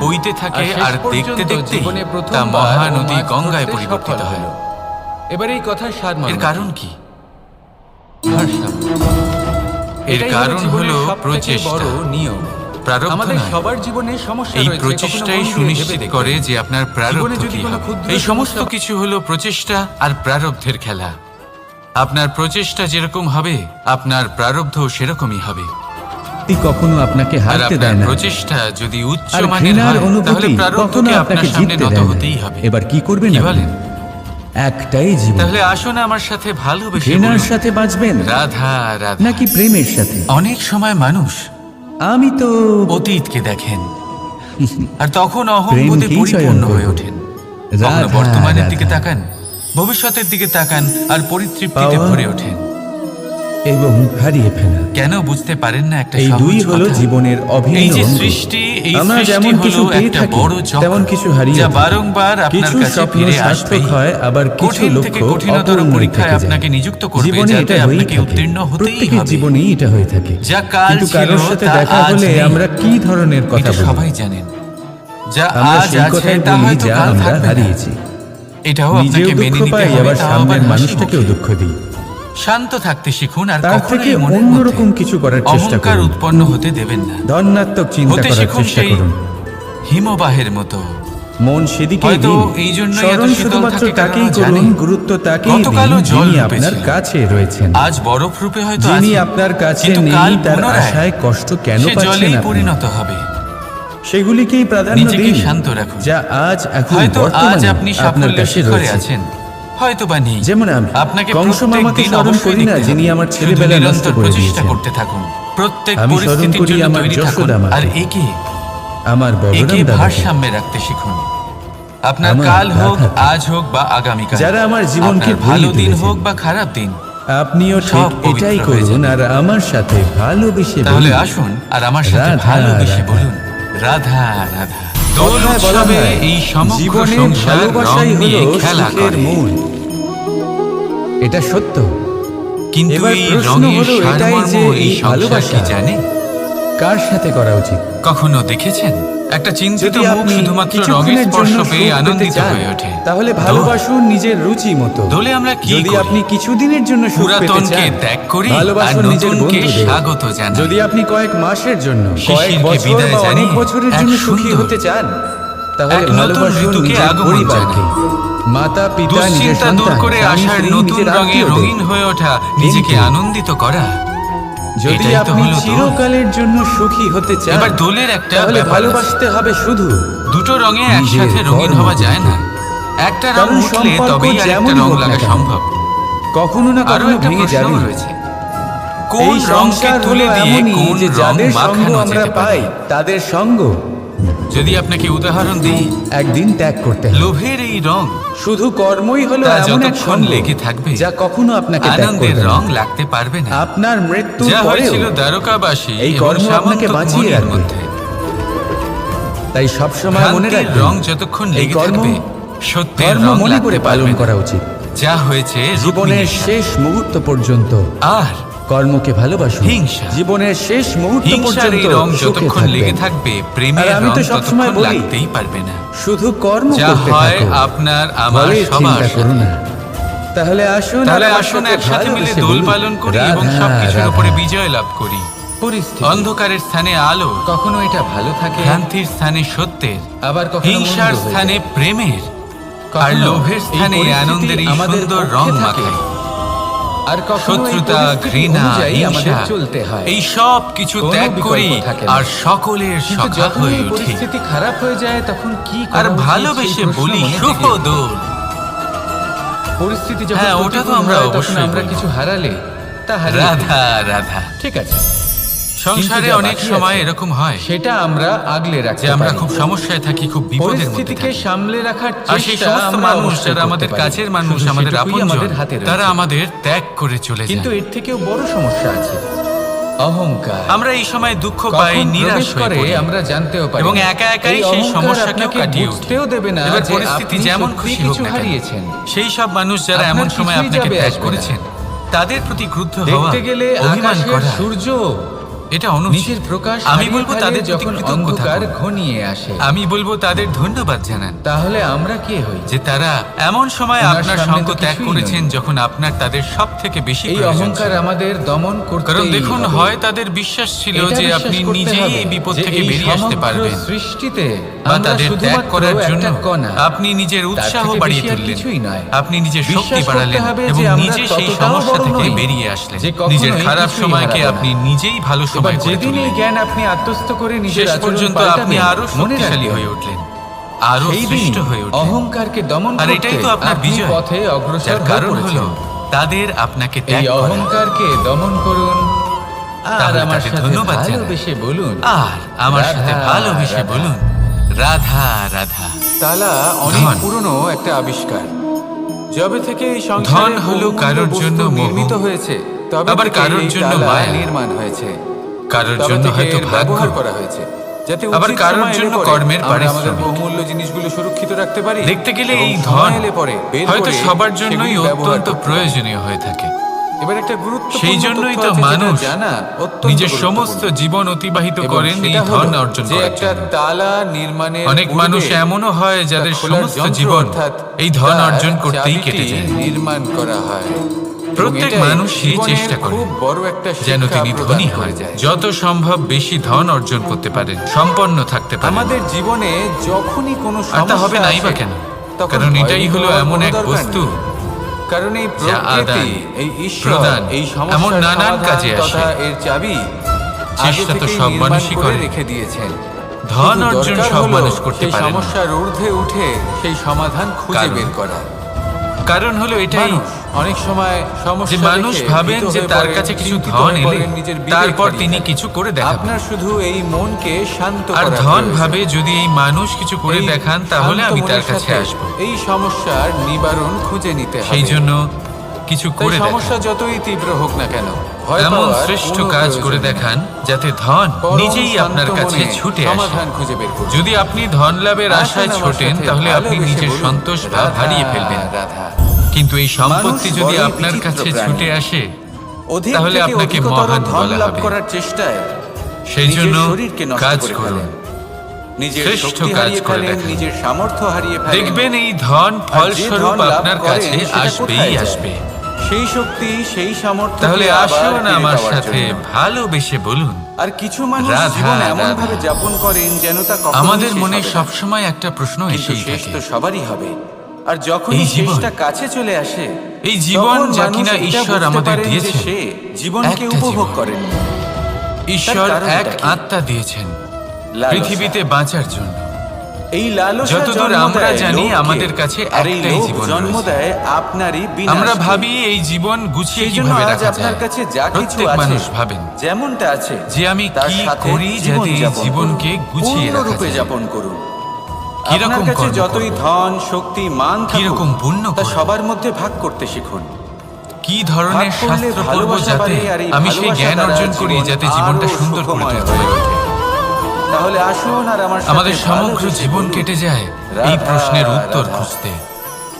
বইতে থাকে শেষ আর দেখতে পর্যন্ত দেখতে জীবনে তা প্রথমবার মহানদী ও মাছ গঙ্গায় ধরতে পরিবর্তিত সফল হয়। হলো। এবার এই কথার স্বাদ এর মানো। কারণ কি? ভারসাম্য। এর এটাই কারণ জীবনের হলো সবথেকে প্রচেষ্টা, বড় নিয়ম। প্রারব্ধ আমাদের নয়। সবার জীবনে সমস্যা এই রয়েছে, প্রচেষ্টাই কখনো মন দিয়ে সুনিশ্চিত ভেবে দেখবেন। করে যে আপনার প্রারব্ধ জীবনে যদি কি কোনো হবে। ক্ষুদ্র এই সমস্ত সমস্যা- কিছু হলো প্রচেষ্টা আর প্রারব্ধের খেলা। আপনার প্রচেষ্টা যেরকম হবে আপনার প্রারব্ধ সেরকমই হবে। কখনো আপনাকে আর হারতে আপনার দেয় না, প্রচেষ্টা যদি উচ্চ আর মানের ঘৃণার হয় তাহলে অনুভূতি কখনো প্রারব্ধকে আপনার আপনাকে সামনে জিততে নত দেয় না। হতেই হবে। এবার কি করবেন কি আপনি? বলেন? একটাই জীবন। তাহলে আসুন আমার সাথে ভালোবেসে ঘৃণার বলুন, সাথে বাঁচবেন রাধা রাধা। নাকি প্রেমের সাথে? অনেক সময় মানুষ আমি তো অতীতকে দেখেন আর তখন প্রেমকেই অহংবোধে চয়ন পরিপূর্ণ করব। হয়ে ওঠেন। কখনো রাধা, বর্তমানের দিকে রাধা। তাকান, ভবিষ্যতের দিকে তাকান আর পরিতৃপ্তিতে পাওয়া ভরে ওঠেন। এবং হারিয়ে ফেলা, কেন বুঝতে পারেন না একটা এই সহজ দুই হলো কথা? জীবনের অভিন্ন এই যে অঙ্গ। সৃষ্টি, এই আমরা সৃষ্টি যেমন কিছু হলো পেয়ে একটা থাকি, বড় চক্র, তেমন কিছু হারিয়ে যা ফেলি। বারংবার আপনার কিছু কাছে স্বপ্ন ফিরে সার্থক আসবে। হয়, আবার কিছু কঠিন লক্ষ্য থেকে কঠিনতর অপূর্ণ পরীক্ষায় থেকে যায়। আপনাকে নিযুক্ত করবে, জীবনে যাতে এটা হয়েই আপনাকে থাকে। উত্তীর্ণ হতেই প্রত্যেকের হবে। জীবনেই এটা হয়ে থাকে। যা কাল কিন্তু ছিল কারোর সাথে তা দেখা আজ হলে নেই। আমরা কি ধরনের কথা এটা বলি? সবাই জানেন। যা আমরা আজ সেই আছে কথাই তা বলি হয়তো যা কাল আমরা থাকবে না। হারিয়েছি। এটাও নিজেও আপনাকে দুঃখ মেনে নিতে পাই, হবে, আবার তাও সামনের হাসি মানুষটাকেও মুখে। দুঃখ দিই। শান্ত থাকতে শিখুন আর তার কখনোই থেকে মনের অন্যরকম মধ্যে কিছু করার চেষ্টা অহংকার করুন। উৎপন্ন হতে দেবেন না। ধন্যাত্মক চিন্তা হতে করার শিখুন চেষ্টা সেই করুন। হিমবাহের মতো। মন সেদিকে হয়তো দিন। এই জন্যই এত স্মরণ শীতল শুধুমাত্র থাকে, কারণ তাকেই আমরা করুন, জানি গুরুত্ব তাকেই গতকালও দিন জল যিনি রূপে আপনার ছিলেন। কাছে রয়েছেন। আজ বরফ রূপে হয়তো যিনি আছেন, আপনার কাছে কিন্তু নেই, কাল তার পুনরায় আশায় কষ্ট কেন সে পাচ্ছেন জলেই আপনি? পরিণত হবে। সেগুলিকেই প্রাধান্য নিজেকে দিন, শান্ত রাখুন। যা আজ এখন হয়তো আজ বর্তমানে আপনি আপনার সাফল্যের কাছে শিখরে রয়েছে। আছেন, হয়তো বা নেই। যেমন আমি আপনাকে কংস প্রত্যেক মামাকে দিন স্মরণ অবশ্যই করি না, দেখতে যিনি হবে। আমার শুধু ছেলেবেলা নষ্ট নিরন্তর করে প্রচেষ্টা দিয়েছেন। করতে থাকুন। প্রত্যেক আমি স্মরণ পরিস্থিতির করি জন্য আমার তৈরি থাকুন যশোদা মাকে। আর একে আমার একে বলরাম দাদাকে। ভারসাম্যে রাখতে শিখুন। আপনার আমার কাল হোক, রাধাকে। আজ হোক বা আগামীকাল, যারা আমার জীবনকে আপনার ভালো ভরিয়ে দিন তুলেছেন। হোক বা খারাপ দিন, আপনিও ঠিক সব পবিত্র এটাই হয়ে করুন যাবে। আর আমার সাথে ভালোবেসে তাহলে বলুন, আসুন আর আমার সাথে রাধা, ভালোবেসে রাধা। বলুন, রাধা রাধা। দোল কথায় বলা উৎসবে হয়, এই সমগ্র জীবনে সংসার রং ভালোবাসাই নিয়ে হলো খেলা সুখের করে। মূল। এটা সত্য। কিন্তু এবার এই প্রশ্ন রঙের হলো এটাই সারমর্ম যে এই এই সংসার ভালোবাসা কি জানে? কার সাথে করা উচিত? কখনো দেখেছেন একটা চিন্তিত যদি মুখ আপনি শুধুমাত্র রঙের কিছুক্ষণের স্পর্শ জন্য পেয়ে সুখ পেতে আনন্দিত চান, হয়ে ওঠে? তাহলে দোল। ভালোবাসুন নিজের রুচি মতো। দোলে আমরা কি যদি করি? আপনি কিছুদিনের জন্য সুখ পেতে পুরাতনকে চান, ত্যাগ করি আর ভালোবাসুন নিজের নতুনকে বন্ধুদের। স্বাগত জানাই। যদি আপনি কয়েক মাসের জন্য, কয়েক শিশিরকে বছর বিদায় বা অনেক জানিয়ে বছরের এক জন্য সুখী সুন্দর, হতে চান, তাহলে এক নতুন ভালোবাসুন ঋতুকে নিজের আগমন পরিবারকে। মাতা পিতা, নিজের দুশ্চিন্তা দূর সন্তান, করে স্বামী, আসার স্ত্রী, নতুন নিজের রঙে আত্মীয়দের। রঙিন হয়ে ওঠা, নিজেকে কিন্তু আনন্দিত করা, যদি এটাই তো আপনি হলো দোল। চিরকালের জন্য সুখী হতে চান, এবার দোলের একটা তাহলে ব্যাপার আছে। ভালোবাসতে হবে শুধু দুটো রঙে নিজের একসাথে রঙিন হওয়া যায় না। একটা রং কারণ উঠলে সম্পর্ক তবেই আরেকটা যেমনই রং হোক না লাগা কেন, সম্ভব। কখনো না আরো কখনো একটা ভেঙে প্রশ্ন যাবে। রয়েছে, কোন এই রংকে সংসার তুলে হলো দিয়ে এমনই কোন যে রং যাদের সঙ্গ মাখানো আমরা যেতে পাই পারে? তাদের সঙ্গ যদি আপনাকে উদাহরণ দিই, একদিন ত্যাগ করতে হবে। লোভের এই রং শুধু কর্মই হলো তা এমন এক যতক্ষণ সঙ্গ লেগে থাকবে, যা কখনো আপনাকে ত্যাগ আনন্দের করবে না। রং লাগতে পারবে না। আপনার মৃত্যুর যা পরেও হয়েছিল দ্বারকাবাসী এই এবং কর্ম আপনাকে সামন্ত বাঁচিয়ে মণির রাখবে। মধ্যে। তাই সব সময় মনে ভ্রান্তির রাখবেন, রং যতক্ষণ এই লেগে কর্ম থাকবে, সত্যের ধর্ম রং মনে লাগতে করে পারবে পালন না। করা উচিত। যা হয়েছে জীবনের রুক্মিণীর শেষ মুহূর্ত পর্যন্ত আর কর্মকে ভালোবাসুন। হিংসা। জীবনের শেষ মুহূর্ত হিংসার এই পর্যন্ত রং সুখে যতক্ষণ লেগে থাকবেন। থাকবে, আর প্রেমের আমি রং তো সবসময় ততক্ষণ বলি, লাগতেই পারবে না। শুধু কর্ম যা করতে হয় থাকো, আপনার আমার ফলের সবার চিন্তা করো না। তাহলে আসুন একসাথে মিলে দোল পালন করি এবং সবকিছুর উপরে বিজয় লাভ করি। পরিস্থিতি অন্ধকারের স্থানে আলো, কখনো এটা ভালো থাকে, ভ্রান্তির স্থানে সত্যের, আবার কখনো হিংসার মন্দ হয়ে স্থানে যায়। প্রেমের, আর কখনো লোভের এই স্থানে পরিস্থিতি আনন্দের এই আমাদের সুন্দর পক্ষে রং থাকে। মাখায়। আর কখনো এই শত্রুতা, পরিস্থিতি ঘৃণা, অনুযায়ী আমাদের হিংসা, চলতে হয়। এই সব কিছু কোনো ত্যাগ বিকল্প করি থাকে না। আর সকলের কিন্তু সখা যখন হয়ে এই উঠি। পরিস্থিতি খারাপ হয়ে যায় তখন কি করা আর উচিত, ভালোবেসে সেই প্রশ্ন বলি মনে শুভ জেগে ওঠে। দোল। পরিস্থিতি যখন হ্যাঁ, ওটা তো প্রতিকূল আমরা হয়, তখন অবশ্যই আমরা বলবো। কিছু হারালে তা হারিয়ে ফেলি। রাধা রাধা। ঠিক আছে, সংসারে কিন্তু যা অনেক বাকি সময় আছে, এরকম হয় সেটা আমরা আগলে যে রাখতে আমরা পারি। খুব সমস্যায় থাকি, খুব বিপদের মধ্যে পরিস্থিতিকে থাকি। সামলে রাখার আর সেই চেষ্টা সমস্ত আমরা মানুষ অবশ্যই যারা করতে আমাদের পারি। কাছের মানুষ, শুধু আমাদের সেটুকুই আপনজন, আমাদের হাতে রয়েছে। তারা আমাদের ত্যাগ করে চলে কিন্তু যায়। এর থেকেও বড় সমস্যা আছে, অহংকার। আমরা এই সময় দুঃখ কখন পাই, নিরাশ প্রবেশ হয়ে করে পড়ি আমরা জানতেও পারি এবং না। একা একাই এই সেই অহংকার সমস্যাকেও আপনাকে কাটিয়ে উঠি। বুঝতেও দেবে না এবার যে পরিস্থিতি আপনি যেমন সত্যিই খুশি হোক কিছু না কেন, হারিয়েছেন। সেই সব মানুষ যারা আপনার এমন সময় কিছুই আপনাকে যাবে ত্যাগ আসবে না। করেছেন, তাদের প্রতি ক্রুদ্ধ হওয়া, দেখতে গেলে অভিমান আকাশের করা, সূর্য এটা অনুচিত। নিজের প্রকাশ আমি বলবো তাদের প্রতি যখন কৃতজ্ঞ অন্ধকার থাকুন। ঘনিয়ে আসে, আমি বলবো তাদের ধন্যবাদ জানান তাহলে আমরা কে হই? যে তারা এমন সময় ওনার আপনার সামনে সঙ্গ তো ত্যাগ কিছুই করেছেন নয়। যখন আপনার তাদের সব থেকে বেশি এই প্রয়োজন অহংকার ছিল। আমাদের দমন করতে কারণ দেখুন, হয় তাদের বিশ্বাস ছিল যে আপনি নিজেই এই বিপদ থেকে বেরিয়ে আসতে পারবেন, সৃষ্টিতে বা আমরা তাদের ত্যাগ শুধুমাত্র করার জন্য একটা কণা। আপনি নিজের উৎসাহ থেকে বাড়িয়ে বেশি আর তুললেন, কিছুই নয়। আপনি নিজের বিশ্বাস শক্তি করতে বাড়ালেন হবে এবং যে আমরা নিজে সেই ততটাও সমস্যা বড় থেকে নই, বেরিয়ে আসলেন। যে কখনোই নিজের খারাপ কিছুই সময়কে হারাবো না। আপনি নিজেই ভালো এবার সময় করে যেদিন এই তুললেন। জ্ঞান আপনি আত্মস্থ করে নিজের শেষ আচরণ পর্যন্ত পাল্টাবেন, আপনি আরো মনে শক্তিশালী রাখবেন, হয়ে উঠলেন, আরো সেই শ্রেষ্ঠ দিনই হয়ে উঠলেন। অহংকারকে দমন আর করতে এটাই তো আপনার আপনি বিজয়, পথে অগ্রসর যার হয়ে কারণ পড়েছেন। হলো তাদের আপনাকে এই ত্যাগ করা। অহংকারকে দমন করুন আর তাহলে আমার তাকে সাথে ধন্যবাদ জানান। ভালোবেসে বলুন, আর আমার সাথে রাধা, ভালোবেসে রাধা। বলুন, রাধা রাধা। তালা অনেক ধন। পুরনো একটা আবিষ্কার। যবে থেকে এই ধন সংসারে হলো বহুমূল্য কারোর বস্তু জন্য মোহ, নির্মিত হয়েছে, তবে আবার থেকে কারোর এই জন্য তালা মায়া। নির্মাণ হয়েছে, কারোর তবে জন্য থেকে হয়তো এর ভাগ্য, ব্যবহার করা হয়েছে, যাতে আবার উচিত কারোর সময় এলে জন্য পরে কর্মের আমরা আমাদের পারিশ্রমিক। বহুমূল্য জিনিসগুলো সুরক্ষিত রাখতে পারি। দেখতে গেলে এবং এই সময় ধন এলে পরে বের হয়তো করে সবার জন্যই সেগুলি ব্যবহার অত্যন্ত করতে পারি। প্রয়োজনীয় হয়ে থাকে। এবার একটা গুরুত্বপূর্ণ সেই জন্যই তথ্য তো আছে যেটা মানুষ জানা অত্যন্ত নিজের গুরুত্বপূর্ণ। সমস্ত জীবন অতিবাহিত এবং করেন এই সেটা ধন হলো অর্জন যে করার একটা জন্য। তালা নির্মাণের অনেক পূর্বে মানুষ এমনও হয় যাদের তা খোলার সমস্ত যন্ত্র জীবন অর্থাৎ এই ধন তার অর্জন করতেই চাবিটি কেটে যায়। নির্মাণ করা হয়। প্রত্যেক এবং এটাই মানুষই জীবনের চেষ্টা করে খুব বড় একটা যেন শিক্ষা তিনি প্রদান ধনী করে হন, যায়। যত সম্ভব বেশি ধন অর্জন করতে পারেন, সম্পন্ন থাকতে পারেন। আমাদের জীবনে যখনই কোনো আর তা সমস্যা হবে নাই বা আসে, কেন? তখন কারণ এটাই ভয়ভীত হলো হওয়ার এমন কোনো এক দরকার বস্তু নেই। কারণ এই যা প্রকৃতি, আদান, এই ঈশ্বর, প্রদান, এই এমন সমস্যার নানান সমাধান কাজে আসে। তথা এর চাবি আগে চেষ্টা তো থেকেই সব নির্মাণ মানুষই করে করে। রেখে দিয়েছেন। ধন শুধু অর্জন দরকার সব হলো মানুষ করতে সেই পারে না। সমস্যার ঊর্ধ্বে উঠে সেই সমাধান খুঁজে কারণ- বের করা। কারণ হলো এটাই মানুষ অনেক সময় যে সমস্যা মানুষ দেখে ভাবেন ভীত যে হয়ে তার পড়েন, কাছে কিছু চিন্তিত ধন হয়ে এলে পড়েন, নিজের বিবেক তারপর হারিয়ে তিনি ফেলেন। কিছু করে দেখাবেন। আপনার শুধু এই মনকে শান্ত আর করা ধন প্রয়োজন। ভাবে যদি এই মানুষ কিছু করে এই দেখান তাহলে শান্ত আমি তার মনের কাছে সাথে আসবো। এই সমস্যার নিবারণ খুঁজে নিতে হবে। সেই জন্য কিছু তাই করে সমস্যা দেখান, যতই তীব্র হোক না কেন, ভয় এমন পাওয়ার শ্রেষ্ঠ কোনো কাজ প্রয়োজন করে নেই। দেখান যাতে ধন পরম নিজেই আপনার শান্ত কাছে মনে ছুটে আসে। সমাধান খুঁজে বের করুন। যদি আপনি ধন লাভের আসুন আশায় আমার ছোটেন সাথে তাহলে আপনি ভালোবেসে নিজের বলুন, সন্তোষ ভাব রাধা, হারিয়ে ফেলবেন। রাধা। কিন্তু এই সম্পত্তি মানুষ যদি বড়ই আপনার বিচিত্র কাছে প্রাণী। ছুটে আসে অধিক তাহলে থেকে আপনাকে অধিকতর মহান ধন বলা লাভ হবে। করার চেষ্টায় সেই নিজের জন্য শরীরকে নষ্ট কাজ করে করুন, ফেলেন। নিজের শ্রেষ্ঠ শক্তি কাজ হারিয়ে করে ফেলেন, দেখান। নিজের সামর্থ্য হারিয়ে ফেলেন। দেখবেন এই ধন আর যে ফলস্বরূপ ধন লাভ আপনার করেন, কাছে সেটা আসবেই কোথায় যায়? আসবে। সেই শক্তি, সেই সামর্থ্য তাহলে আবার আসুন ফিরে আমার পাওয়ার সাথে জন্য। ভালোবেসে বলুন, আর কিছু মানুষ রাধা, জীবন এমন রাধা। ভাবে যাপন করেন যেন তা কখনোই আমাদের শেষ মনে হবে না। সবসময় একটা প্রশ্ন কিন্তু এসেই শেষ থাকে, তো সবারই হবে। আর যখন এই জীবন, শেষটা কাছে চলে আসে, এই জীবন তখন যা মানুষ কিনা এটা ঈশ্বর বুঝতে আমাদের পারেন যে দিয়েছেন, সে জীবনকে একটা উপভোগ জীবন। করেন। ঈশ্বর তার কারণটা এক কি? আত্মা দিয়েছেন লালসা। পৃথিবীতে বাঁচার জন্য। এই লালসা যতদূর জন্ম আমরা দেয় জানি লোভকে, আমাদের কাছে আর এই একটাই লোভ জীবন জন্ম রয়েছে। দেয় আপনারই বিনাশকে। আমরা ভাবি এই জীবন গুছিয়ে সেই জন্য কিভাবে আজ রাখা আপনার যায়। কাছে যা কিছু প্রত্যেক আছে, মানুষ ভাবেন যেমনটা আছে, যে আমি তার কি সাথে করি জীবন যাতে এই যাপন জীবনকে করুন। গুছিয়ে রাখা পূর্ণরূপে যায়। যাপন করুন। কিরকম আপনার কাছে কর্ম যতই করব? ধন, শক্তি, মান থাকুক, কিরকম পুণ্য তা করব? সবার মধ্যে ভাগ করতে শিখুন। কি ধরনের ভাগ করলে শাস্ত্র পড়ব ভালোবাসা যাতে বাড়ে, আর এই আমি সেই ভালোবাসা জ্ঞান দ্বারা অর্জন করি জীবন যাতে জীবনটা আরো সুন্দর করে সুখময় তুলতে হয়ে পারি। ওঠে। তাহলে আসুন আর আমার সাথে আমাদের সমগ্র ভালোবেসে জীবন বলুন, কেটে যায় এই রাধা, প্রশ্নের উত্তর রাধা। খুঁজতে,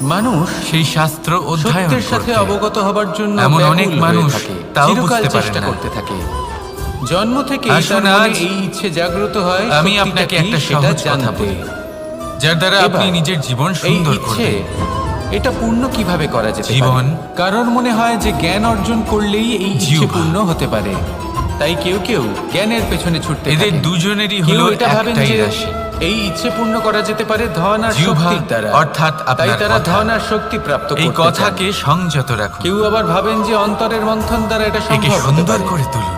মানুষ সেই শাস্ত্র অধ্যয়ন সত্যের সাথে করতে। অবগত হবার জন্য এমন ব্যাকুল অনেক হয়ে মানুষ থাকে, তাও চিরকাল বুঝতে পারে চেষ্টা না। করতে থাকে। জন্ম থেকে আসুন তার মনে আজ এই ইচ্ছে জাগ্রত হয় আমি সত্যিটা আপনাকে কি একটা সেটা সহজ কথা জানতে। বলি, যার দ্বারা আপনি এবার নিজের জীবন এই সুন্দর ইচ্ছে, করবেন। এটা পূর্ণ কিভাবে করা যেতে জীবন, পারে? কারণ মনে হয় যে জ্ঞান অর্জন করলেই এই ইচ্ছে জিহ্বা। পূর্ণ হতে পারে। তাই কেউ কেউ জ্ঞানের পেছনে ছুটতে এদের থাকে। দুজনেরই কেউ হলো এটা ভাবেন একটাই যে রাশি, এই ইচ্ছে পূর্ণ করা যেতে পারে ধন আর জিহ্বা, শক্তির দ্বারা, অর্থাৎ তাই আপনার তারা কথা। ধন আর শক্তি প্রাপ্ত এই করতে কথাকে চান। সংযত রাখুন, কেউ আবার ভাবেন যে অন্তরের মন্থন দ্বারা এটা একে সম্ভব হতে সুন্দর পারে। করে তুলুন।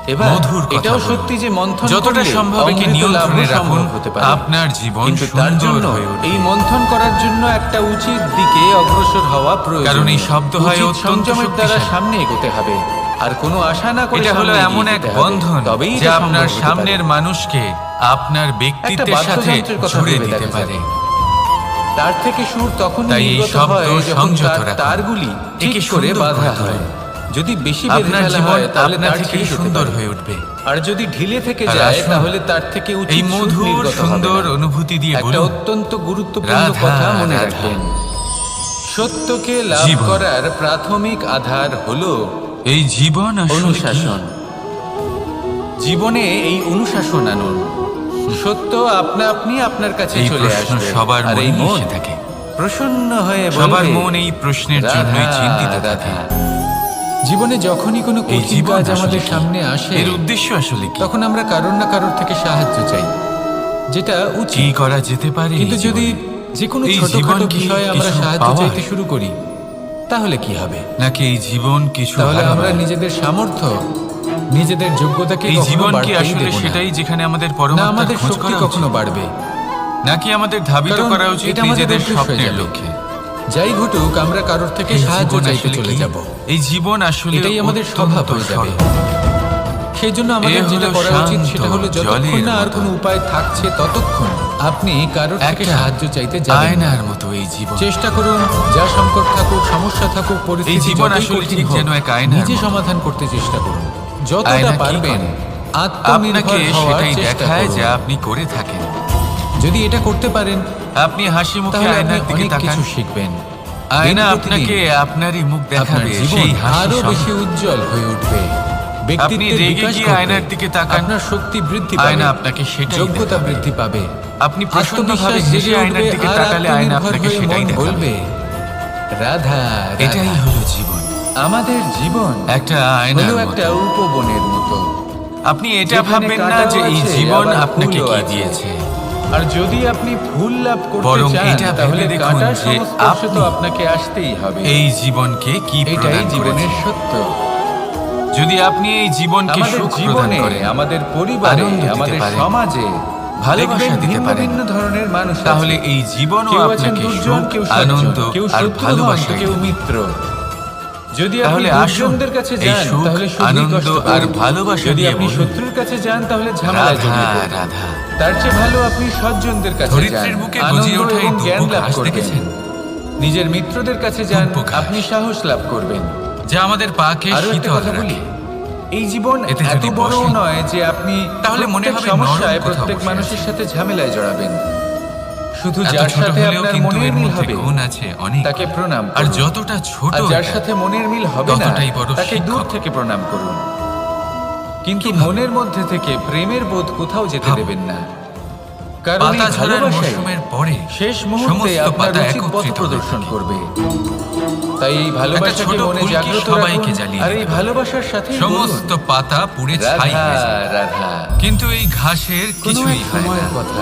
এবার মধুর কথা এটাও বলুন। সত্যি যে মন্থন যতটা করলে সম্ভব একে অমৃত নিয়ন্ত্রণে লাভও রাখুন, সম্ভব হতে পারে। আপনার জীবন কিন্তু তার সুন্দর জন্য হয়ে উঠবে। এই মন্থন করার জন্য একটা উচিত দিকে অগ্রসর হওয়া প্রয়োজন। কারণ এই শব্দ হয় উচিত অত্যন্ত সংযমের দ্বারা শক্তিশালী। সামনে এগোতে হবে, আর কোনো আশা না করে এটা হলো সামনে এমন এগিয়ে এক যেতে হবে। বন্ধন তবেই যা এটা সম্ভব আপনার হতে সামনের পারে। মানুষকে আপনার ব্যক্তিত্বের সাথে বাদ্যযন্ত্রের কথা জুড়ে ভেবে দিতে দেখা পারে। যাক। তার থেকে সুর তখন তাই এই নির্গত শব্দ হয় যখন সংযত তার রাখুন। তারগুলি ঠিক একে করে সুন্দর বাঁধা করে হয়। তুলুন। যদি বেশি বেঁধে আপনার ফেলা জীবন হয় তাহলে আপনার তার থেকে ঠিক হতে সুন্দর পারে। হয়ে উঠবে। আর যদি ঢিলে থেকে আর যায় আসুন, তাহলে তার থেকে এই উচিত সুর মধুর নির্গত হবে সুন্দর না। অনুভূতি দিয়ে একটা বলুন, অত্যন্ত গুরুত্বপূর্ণ রাধা, কথা মনে রাধা। রাখবেন। সত্যকে লাভ জীবন। করার প্রাথমিক আধার হলো এই জীবন আসলে কি? অনুশাসন। জীবনে এই অনুশাসন আনুন। সত্য আপনা আপনি আপনার কাছে এই চলে প্রশ্ন আসবে। সবার আর এই মনে মন এসে থাকে। প্রসন্ন হয়ে সবার বলবে, মন এই প্রশ্নের জন্যই রাধা, চিন্তিত থাকে। রাধা। জীবনে যখনই কোনো এই কঠিন জীবন কাজ আসলে আমাদের কি? সামনে আসে, এর উদ্দেশ্য আসলে কি? তখন আমরা কারোর না কারোর থেকে সাহায্য চাই, যেটা কি উচিত। করা যেতে পারে এই কিন্তু যদি জীবনে? যে কোনো এই ছোটখাটো জীবন কি বিষয়ে আমরা কিছু সাহায্য পাওয়ার? চাইতে শুরু করি, তাহলে কি হবে? নাকি এই জীবন কিছু তাহলে আমরা হারাবার? নিজেদের সামর্থ্য, নিজেদের যোগ্যতাকে এই কখনো জীবন কি বাড়তেই আসলে দেব না। সেটাই যেখানে আমাদের না, পরমাত্মার আমাদের খোঁজ শক্তি করা কখনো উচিত? বাড়বে, নাকি আমাদের ধাবিত কারণ করা উচিত এটা আমাদের নিজেদের অভ্যেস হয়ে স্বপ্নের যাবে। লক্ষ্যে? যাই ঘটুক আমরা কারোর থেকে এই সাহায্য জীবন চাইতে আসলে চলে কি? যাব। এই জীবন আসলে এটাই আমাদের অত্যন্ত স্বভাব হয়ে যাবে। সরল। সেই জন্য আমাদের এ যেটা হলো করা উচিত শান্ত সেটা হলো যতক্ষণ জলের না আর মতো। কোনো উপায় থাকছে ততক্ষণ আপনি কারোর থেকে একটা সাহায্য চাইতে যাবেন না। আয়নার মতো এই জীবন। চেষ্টা করুন, যা সংকট থাকুক, সমস্যা থাকুক, পরিস্থিতি জীবন যতই আসলে কঠিন ঠিক হোক, যেন এক আয়নার নিজে মতো। সমাধান করতে চেষ্টা করুন। যতটা আয়না কি পারবেন করে? আত্মনির্ভর আপনাকে হওয়ার সেটাই চেষ্টা দেখায় করুন। যা আপনি করে থাকেন। যদি এটা করতে পারেন আপনি হাসি মুখে তাহলে আপনি আয়নার দিকে অনেক তাকান। কিছু শিখবেন। আয়না দিন প্রতিদিন আপনাকে আপনারই মুখ আপনার দেখাবে, জীবন সেই হাসি আরো সঙ্গে। বেশি উজ্জ্বল হয়ে উঠবে। ব্যক্তিত্বের রেগে বিকাশ গিয়ে ঘটবে। আয়নার দিকে তাকান। আপনার শক্তি বৃদ্ধি পাবে, আয়না আপনাকে সেটাই যোগ্যতা দেখাবে। বৃদ্ধি পাবে। আপনি প্রসন্নভাবে আত্মবিশ্বাস হেসে জেগে আয়নার উঠবে দিকে আর তাকালে আয়না আত্মনির্ভর আপনাকে হয়ে সেটাই মন দেখাবে। বলবে, রাধা, এটাই রাধা। হলো জীবন। আমাদের জীবন একটা আয়নার হলো মতো। একটা উপবনের মতো। আপনি এটা যেখানে ভাববেন না কাঁটাও যে এই আছে, জীবন আবার আপনাকে ফুলও কি আছে। দিয়েছে। আর যদি আপনি ফুল লাভ করতে বরং চান এটা ভেবে তাহলে দেখুন কাঁটার যে সংস্পর্শ তো আপনি আপনাকে আসতেই হবে। এই জীবনকে কি এটাই প্রদান জীবনের করেছেন। সত্য। যদি আপনি এই জীবনকে আমাদের সুখ প্রদান জীবনে, করেন, আমাদের পরিবারে, আনন্দ দিতে আমাদের পারেন, সমাজে ভালোবাসা দেখবেন দিতে ভিন্ন পারেন, ভিন্ন ধরনের মানুষ আছে। তাহলে এই জীবনও কেউ আছেন আপনাকে দুর্জন, সুখ, কেউ সজ্জন, আনন্দ কেউ আর শত্রু হন, ভালোবাসা তো কেউ দেবে। মিত্র। যদি আপনি তাহলে আসুন, দুর্জনদের কাছে এই যান সুখ, তাহলে শুধুই আনন্দ কষ্ট আর পাবেন। ভালোবাসা যদি দিয়ে আপনি বলুন, শত্রুর কাছে যান তাহলে ঝামেলায় রাধা, জড়িয়ে পড়বেন। রাধা। তার চেয়ে ভালো আপনি সজ্জনদের কাছে যান, ধরিত্রীর বুকে আনন্দ গজিয়ে ওঠা এই এবং জ্ঞান দুর্ভোগ লাভ ঘাস করবেন। দেখেছেন? নিজের মিত্রদের কাছে যান, দুর্ভোগ ঘাস। আপনি সাহস লাভ করবেন। যা আমাদের পাকে আরো একটা শীতল কথা বলি, রাখে। এই জীবন এতে এত যদি বড় বসেন, নয় যে আপনি তাহলে মনে প্রত্যেক হবে সমস্যায় নরম কোথাও প্রত্যেক বসে মানুষের আছি। সাথে ঝামেলায় জড়াবেন। শুধু এত যার ছোট সাথে হলেও আপনার কিন্তু মনের এর মিল মধ্যে হবে গুণ আছে অনেক। তাকে প্রণাম আর করুন। যতটা ছোট আর যার এটা, সাথে মনের মিল হবে না ততটাই বড় তাকে দূর শিক্ষক। থেকে প্রণাম করুন। কিন্তু কিভাবে? মনের মধ্যে থেকে প্রেমের বোধ কোথাও যেতে ভাবুন। দেবেন না, কারণ এই পাতা ঝরার ভালোবাসাই মৌসুমের পরে শেষ মুহূর্তে সমস্ত আপনার পাতা উচিত পথ একত্রিত প্রদর্শন হয়ে থাকে। করবে। তাই এই ভালোবাসাকে ছোট মনে ফুলকি জাগ্রত সবাইকে রাখুন জ্বালিয়ে আর এই দিতে পারে। ভালোবাসার সাথে সমস্ত পাতা পুড়ে ছাই রাধা, হয়ে যায়। রাধা। কিন্তু এই ঘাসের কোনো কিছুই এক হয় না। সময়ের কথা,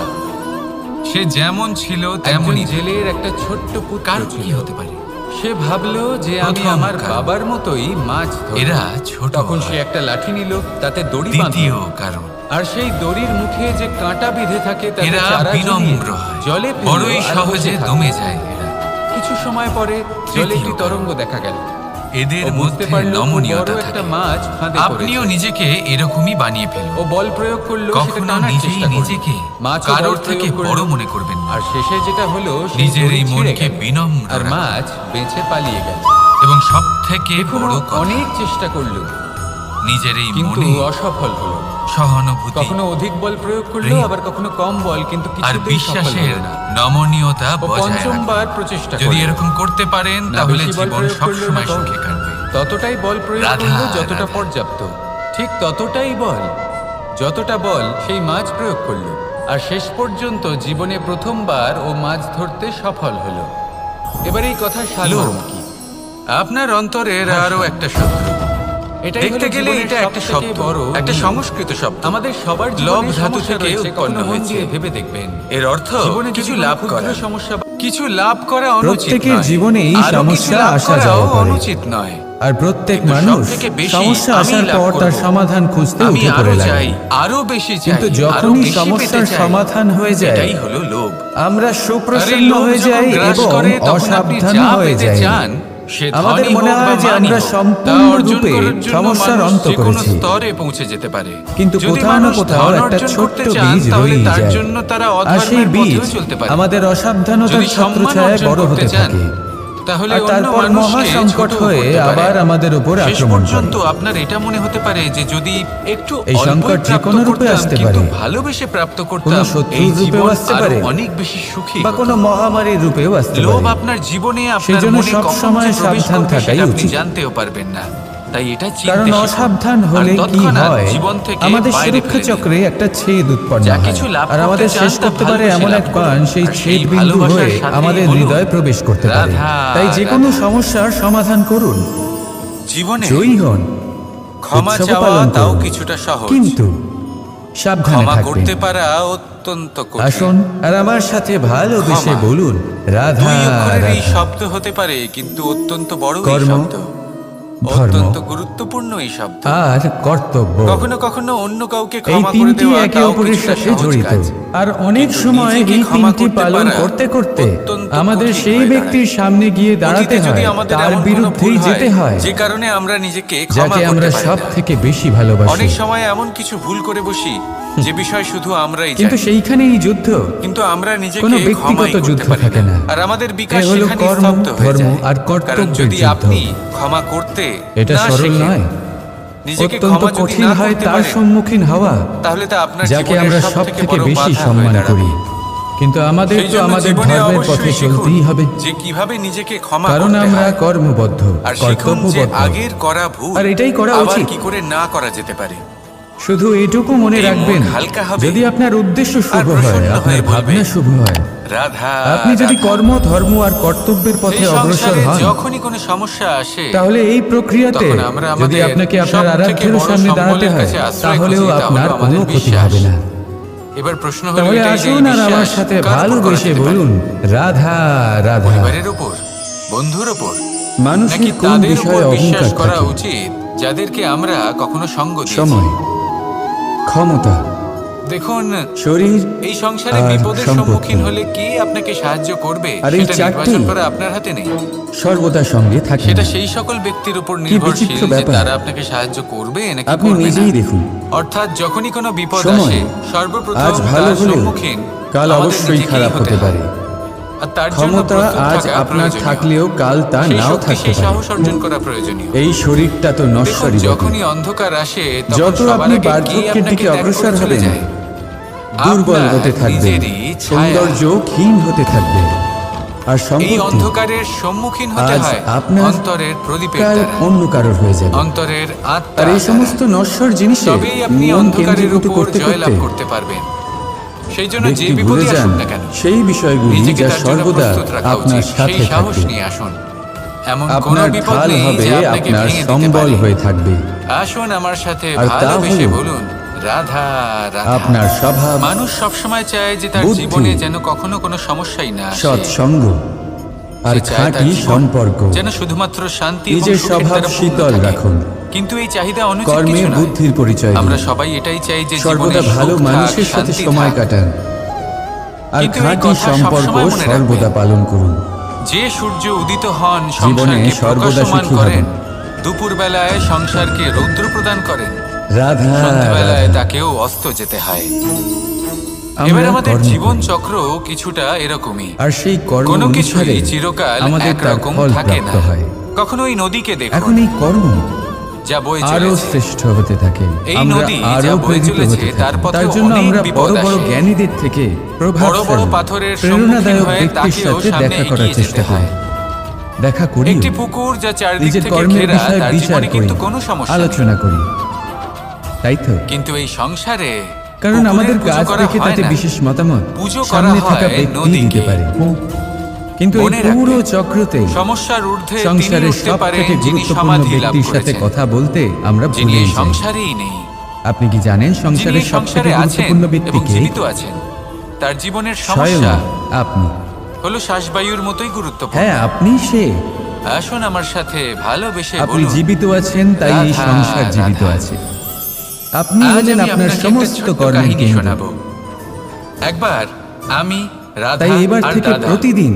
সে যেমন ছিল একজন তেমনই জেলের একটা ছোট্ট পুত্র কার ছিল। কি হতে পারে? সে ভাবলো যে আমি প্রথম আমার কারণ। বাবার মতোই মাছ ধরবো। এরা ছোট তখন হয়। সে একটা লাঠি নিল, তাতে দড়ি বাঁধল। দ্বিতীয় কারণ, আর সেই দড়ির মুখে যে কাঁটা বিঁধে থাকে তাতে এরা চারা বিনম্র ঝুলিয়ে হয়, জলে ফেললো বড়ই আর সহজে বসে থাকলো। দমে যায় এরা। কিছু সময় পরে জলে তৃতীয় একটি কারণ। তরঙ্গ দেখা গেল। এদের ও বুঝতে মধ্যে পারলো খুব নমনীয়তা বড় একটা থাকে। মাছ ফাঁদে আপনিও পড়েছে। নিজেকে এরকমই বানিয়ে ফেলুন। ও বল প্রয়োগ করলো, সেটা কখনো টানার নিজেই চেষ্টা করলো। নিজেকে মাছও কারোর বল থেকে প্রয়োগ করলো। বড় মনে করবেন না। আর শেষে যেটা হলো সেই নিজের দড়ি এই ছিঁড়ে মনকে গেল। বিনম্র আর রাখুন। মাছ বেঁচে পালিয়ে গেল। এবং সব থেকে দেখুন, বড় ও কথা, অনেক চেষ্টা করলো নিজের এই কিন্তু মনে অসফল হলো। সহানুভূতি কখনো অধিক বল প্রয়োগ করলো, প্রেম আবার কখনো কম বল, কিন্তু আর কিছুতেই সফল বিশ্বাসের হলো না। নমনীয়তা ও বজায় রাখুন। পঞ্চমবার প্রচেষ্টা যদি করলো। এরকম করতে পারেন না তাহলে বেশি বল জীবন প্রয়োগ করলো, না সবসময় কম। সুখে কাটবে। ততটাই বল প্রয়োগ রাধা, করলো যতটা রাধা। পর্যাপ্ত। ঠিক ততটাই বল, যতটা বল সেই মাছ প্রয়োগ করলো। আর শেষ পর্যন্ত জীবনে প্রথমবার ও মাছ ধরতে সফল হলো। এবার এই কথা সারমর্ম কি? আপনার অন্তরের আরো একটা শত্রু। এটাই দেখতে হলো গেলে জীবনের এটা একটা সবথেকে শব্দ, বড় একটা নিয়ম। সংস্কৃত শব্দ। আমাদের সবার লব জীবনে ধাতু সমস্যা থেকে রয়েছে, উৎপন্ন কখনো মন হয়েছে। দিয়ে ভেবে দেখবেন। এর অর্থ জীবনে কিছু যদি লাভ কোনো করা, ক্ষুদ্র সমস্যা কিছু লাভ করা অনুচিত প্রত্যেকের নয়। জীবনেই আরো কিছু সমস্যা লাভ আসা করাও যাওয়া করে। অনুচিত নয়। আর প্রত্যেক কিন্তু মানুষ সবথেকে বেশি সমস্যা আমি আসার লাভ পর তার করব। সমাধান খুঁজতে আমি উঠে আরো পড়ে লাগে। চাই, আরো বেশি চাই, কিন্তু আরো যখনই বেশি সমস্যার পেতে চাই। সমাধান হয়ে যায়, এটাই হলো লোভ। আমরা আর এই সুপ্রসন্ন লোভ হয়ে যখন যাই গ্রাস এবং করে, তখন আপনি অসাবধান যা হয়ে পেতে যাই। চান, সে আমাদের ধনই মনে হোক বা হয় যে মানই আমরা হোক, তা সম্পূর্ণ অর্জন রূপে করার জন্য সমস্যার মানুষ অন্ত যে কোনো করেছি। স্তরে পৌঁছে যেতে পারে। কিন্তু যদি কোথাও না মানুষ কোথাও ধন একটা অর্জন ছোট্ট করতে চান, বীজ তাহলে রয়েই তার যায়। জন্য তারা আর সেই অধর্মের বীজ পথেও চলতে পারে। আমাদের অসাবধানতার যদি সম্মান ছত্রছায়ায় অর্জন বড় করতে হতে চান, থাকে, তাহলে আর অন্য তারপর মানুষকে মহাসংকট ছোট হয়ে করতে পারে। আবার আমাদের উপর শেষ আক্রমণ পর্যন্ত করে। আপনার এটা মনে হতে পারে যে যদি একটু এই অল্পই সংকট যে প্রাপ্ত কোনো রূপে করতাম, আসতে কিন্তু পারে। ভালোবেসে প্রাপ্ত কোনো করতাম, শত্রুর এই রূপেও জীবন আসতে আরো পারে, অনেক বেশি সুখী বা হতো। কোনো মহামারীর রূপেও আসতে লোভ পারে। আপনার জীবনে আপনার সেজন্য মনে সব কখন সময় যে প্রবেশ সাবধান করবে থাকাই সেটা আপনি উচিত। জানতেও পারবেন না। তাই এটা চিনতে কারণ শিখুন। অসাবধান আর হলে কি তৎক্ষণাৎ হয়, জীবন থেকে আমাদের বাইরে সুরক্ষা ফেলে চক্রে একটা ছেদ উৎপন্ন যা হয় কিছু লাভ আর করতে আমাদের চান শেষ তা করতে পারে ভালোবেসে এমন লাভ এক বান করুন। সেই আর ছেদ সেই বিন্দু ভালোবাসার হয়ে সাথেই আমাদের বলুন, হৃদয়ে প্রবেশ করতে পারে। রাধা, তাই যে কোনো রাধা। সমস্যার সমাধান করুন, জীবনে জয়ী হন, ক্ষমা উৎসব চাওয়া পালন তাও করুন। কিছুটা সহজ, কিন্তু সাবধানে ক্ষমা থাকবেন। করতে পারা অত্যন্ত কঠিন। আসুন আর আমার সাথে ভালোবেসে ক্ষমা। বলুন, রাধা দুই অক্ষরের এই রাধা। শব্দ হতে পারে, কিন্তু অত্যন্ত বড় এই কর্ম, শব্দ, ধর্ম অত্যন্ত গুরুত্বপূর্ণ এই শব্দ। আর কর্তব্য, কখনো কখনো অন্য কাউকে এই ক্ষমা করে তিনটি দেওয়া একে তাও অপরের কিছুটা সাথে সহজ জড়িত। কাজ। আর অনেক কিন্তু সময় নিজেকে এই ক্ষমা তিনটি করতে পালন পারা করতে করতে অত্যন্ত আমাদের কঠিন সেই হয়ে ব্যক্তির দাঁড়ায়। সামনে গিয়ে দাঁড়াতে অতীতে যদি হয়, আমাদের তার এমন কোনো বিরুদ্ধেই ভুল যেতে হয়, যে কারণে আমরা নিজেকে ক্ষমা যাকে করতে আমরা পারি সব না। থেকে বেশি ভালোবাসি। অনেক সময় এমন কিছু ভুল করে বসি যে বিষয় শুধু আমরাই কিন্তু জানি, সেইখানেই যুদ্ধ, কিন্তু আমরা নিজেকে কোনো ক্ষমাই ব্যক্তিগত করতে যুদ্ধ পারি থাকে না। আর আমাদের বিকাশ এ হলো সেখানেই কর্ম, স্তব্ধ হয়ে ধর্ম যায়। আর কারণ কর্তব্যের যদি যুদ্ধ। আপনি ক্ষমা করতে এটা না সরল শেখেন, নয়, নিজেকে অত্যন্ত ক্ষমা যদি কঠিন না হয় করতে তার পারেন, সম্মুখীন হওয়া, তাহলে তা আপনার যাকে জীবনের আমরা সব সবথেকে থেকে বড় বেশি বাধা হয়ে সম্মান দাঁড়াবে। করি। কিন্তু আমাদের সেই তো জন্য আমাদের জীবনে ধর্মের পথে অবশ্যই শিখুন চলতেই হবে, যে কিভাবে নিজেকে ক্ষমা কারণ করতে আমরা হয়। কর্মবদ্ধ, আর শিখুন যে কর্তব্যবদ্ধ। আগের করা ভুল আর এটাই করা আবার উচিত। কি করে না করা যেতে পারে। শুধু এইটুকু মনে এই মন রাখবেন, হালকা হবে যদি আপনার উদ্দেশ্য আর শুভ হয়, প্রসন্ন আপনার হয়ে ভাবনা বলবে, শুভ হয়, রাধা আপনি যদি রাধা। কর্ম, ধর্ম আর কর্তব্যের পথে এই অগ্রসর সংসারে হন, যখনই কোনো সমস্যা আসে, তাহলে এই প্রক্রিয়াতে তখন আমরা যদি আমাদের আপনাকে আপনার সবথেকে আরাধ্যের বড় সামনে দাঁড়াতে সম্বলের হয়, কাছে আশ্রয় তাহলেও খুঁজি, তাহলে আপনার আমাদের কোনো ক্ষতি বিশ্বাস। হবে না। এবার প্রশ্ন হলো তাহলে এটাই যে এই আসুন আর আমার বিশ্বাস সাথে কার উপর করা ভালোবেসে যেতে পারে? বলুন, রাধা রাধা। পরিবারের উপর, বন্ধুর উপর, মানুষের নাকি কোন তাদের উপর বিষয়ে বিশ্বাস অহংকার করা থাকে? উচিত যাদেরকে আমরা কখনো সঙ্গ দিয়েছি? সময়, ক্ষমতা, দেখুন, শরীর এই সংসারে আর বিপদের সম্পত্তি। সম্মুখীন হলে কে আপনাকে সাহায্য করবে আর এই সেটা চারটি নির্বাচন করা আপনার হাতে নেই। সর্বদা সঙ্গে থাকে সেটা না। সেই সকল ব্যক্তির উপর কি নির্ভরশীল বিচিত্র যে ব্যাপার। তারা আপনাকে সাহায্য করবে নাকি আপনি করবে নিজেই না। দেখুন, অর্থাৎ যখনই কোনো বিপদ সময় আসে, সর্বপ্রথম আজ ভালো তার হলেও সম্মুখীন কাল আমাদের অবশ্যই নিজেকেই খারাপ হতে হয়। পারে। আর তার জন্য ক্ষমতা প্রস্তুত আজ থাকা আপনার প্রয়োজনীয়। থাকলেও কাল তা সেই নাও শক্তি, থাকতে সেই পারে। সাহস অর্জন করা প্রয়োজনীয়। এই শরীরটা তো দেখুন, নশ্বরী বটে। যখনই অন্ধকার আসে তখন যত সবার আপনি আগে কে বার্ধক্যের আপনাকে দিকে ত্যাগ করে অগ্রসর চলে হবেন, যায়? দুর্বল আপনার হতে থাকবে, নিজেরই ছায়া। সৌন্দর্য ক্ষীণ হতে থাকবে, আর এই সম্পত্তি অন্ধকারের সম্মুখীন হতে আজ হয় আপনার অন্তরের প্রদীপের কাল দ্বারা, অন্য কারোর হয়ে যাবে। অন্তরের আত্মা আর এই দ্বারা। সমস্ত নশ্বর জিনিসে তবেই আপনি নিয়ম অন্ধকারের কেন্দ্রীভূত উপর করতে জয়লাভ করতে করতে পারবেন। সেই জন্য যে ব্যক্তি ভুলে বিপদই যান আসুক না কেন, সেই বিষয়গুলি নিজেকে যা তার জন্য সর্বদা প্রস্তুত রাখা আপনার উচিত। সাথে সেই সাহস থাকবে। নিয়ে আসুন। এমন কোনো আপনার বিপদ ঢাল নেই হবে যে আপনাকে আপনার ভেঙে দিতে সম্বল পারে। হয়ে থাকবে। আসুন আমার সাথে আর তা ভালোবেসে হলো বলুন, রাধা রাধা। আপনার স্বভাব, মানুষ সবসময় চায় যে তার বুদ্ধি, জীবনে যেন কখনো কোনো সমস্যাই না আসে। সৎসঙ্গ আর সে চায় তার খাঁটি জীবন সম্পর্ক। যেন শুধুমাত্র শান্তি এবং নিজের সুখের স্বভাব দ্বারা পূর্ণ শীতল থাকে। রাখুন, কিন্তু এই চাহিদা অনুচিত কর্মে কিছু নয়। বুদ্ধির পরিচয় আমরা দিন, সবাই এটাই চাই যে সর্বদা জীবনে ভালো সুখ থাক, মানুষের সাথে শান্তি সময় থাক। কাটান, আর কিন্তু এই খাঁটি কথা সম্পর্ক সবসময় মনে সর্বদা রাখবেন। পালন করুন। যে সূর্য উদিত হন জীবনে সংসারকে সর্বদা প্রকাশমান সুখী করেন, হবেন। দুপুর বেলায় সংসারকে রৌদ্র প্রদান করেন, রাধা সন্ধ্যাবেলায় রাধা। তাকেও অস্ত যেতে হয়। আমরা এবার আমাদের কর্ম জীবন করি। চক্র কিছুটা এরকমই। আর সেই কর্ম কোনো অনুসারে কিছুই চিরকাল আমাদের তার একরকম ফল থাকে প্রাপ্ত না। হয়। কখনো এই নদীকে দেখুন, এখন এই কর্ম যা বয়ে আরো চলেছে। শ্রেষ্ঠ হতে থাকে, এই আমরা নদী আরো যা বয়ে প্রেরিত চলেছে, হতে তার থাকি। পথে তার জন্য অনেক আমরা বিপদ বড় বড় আসে। জ্ঞানীদের থেকে বড় বড় প্রভাবশালী, পাথরের প্রেরণাদায়ক সম্মুখীন হয়ে ব্যক্তির তাকেও সাথে সামনে দেখা করার এগিয়ে চেষ্টা যেতে করি। হয়। দেখা করি, একটি পুকুর যা চারদিক নিজের থেকে কর্মের ঘেরা, বিষয়ে তার বিচার জীবনে করি, কিন্তু কোনো সমস্যা নেই। আলোচনা করি, তাই তো? কিন্তু এই সংসারে কারণ পুকুরের আমাদের পুজো কাজ করা দেখে হয় তাতে না। বিশেষ মতামত পুজো করা সামনে থাকা হয় ব্যক্তি নদীকে। দিতে পারে। কিন্তু এই মনে পুরো রাখবেন, চক্রতে সমস্যার ঊর্ধ্বে তিনি সংসারের উঠতে সব পারেন থেকে যিনি গুরুত্বপূর্ণ সমাধি লাভ ব্যক্তির সাথে করেছেন, কথা বলতে আমরা যিনি ভুলেই এই যাই। সংসারেই নেই, আপনি কি জানেন যিনি সংসারের এই সব থেকে সংসারে আছেন গুরুত্বপূর্ণ ব্যক্তি এবং কে? জীবিত আছেন। তার জীবনের স্বয়ং সমস্যা আপনি। হলো শ্বাসবায়ুর মতোই গুরুত্বপূর্ণ। হ্যাঁ, আপনি সে। আসুন আমার সাথে ভালোবেসে আপনি বলুন, জীবিত আছেন, তাই এই রাধা, সংসার জীবিত রাধা। আছে। আপনি আজ হলেন আমি আপনার আপনাকে একটা সমস্ত ছোট্ট কর্মের কাহিনী কেন্দ্র। শোনাবো। একবার আমি, রাধা তাই এবার আর থেকে দাদা প্রতিদিন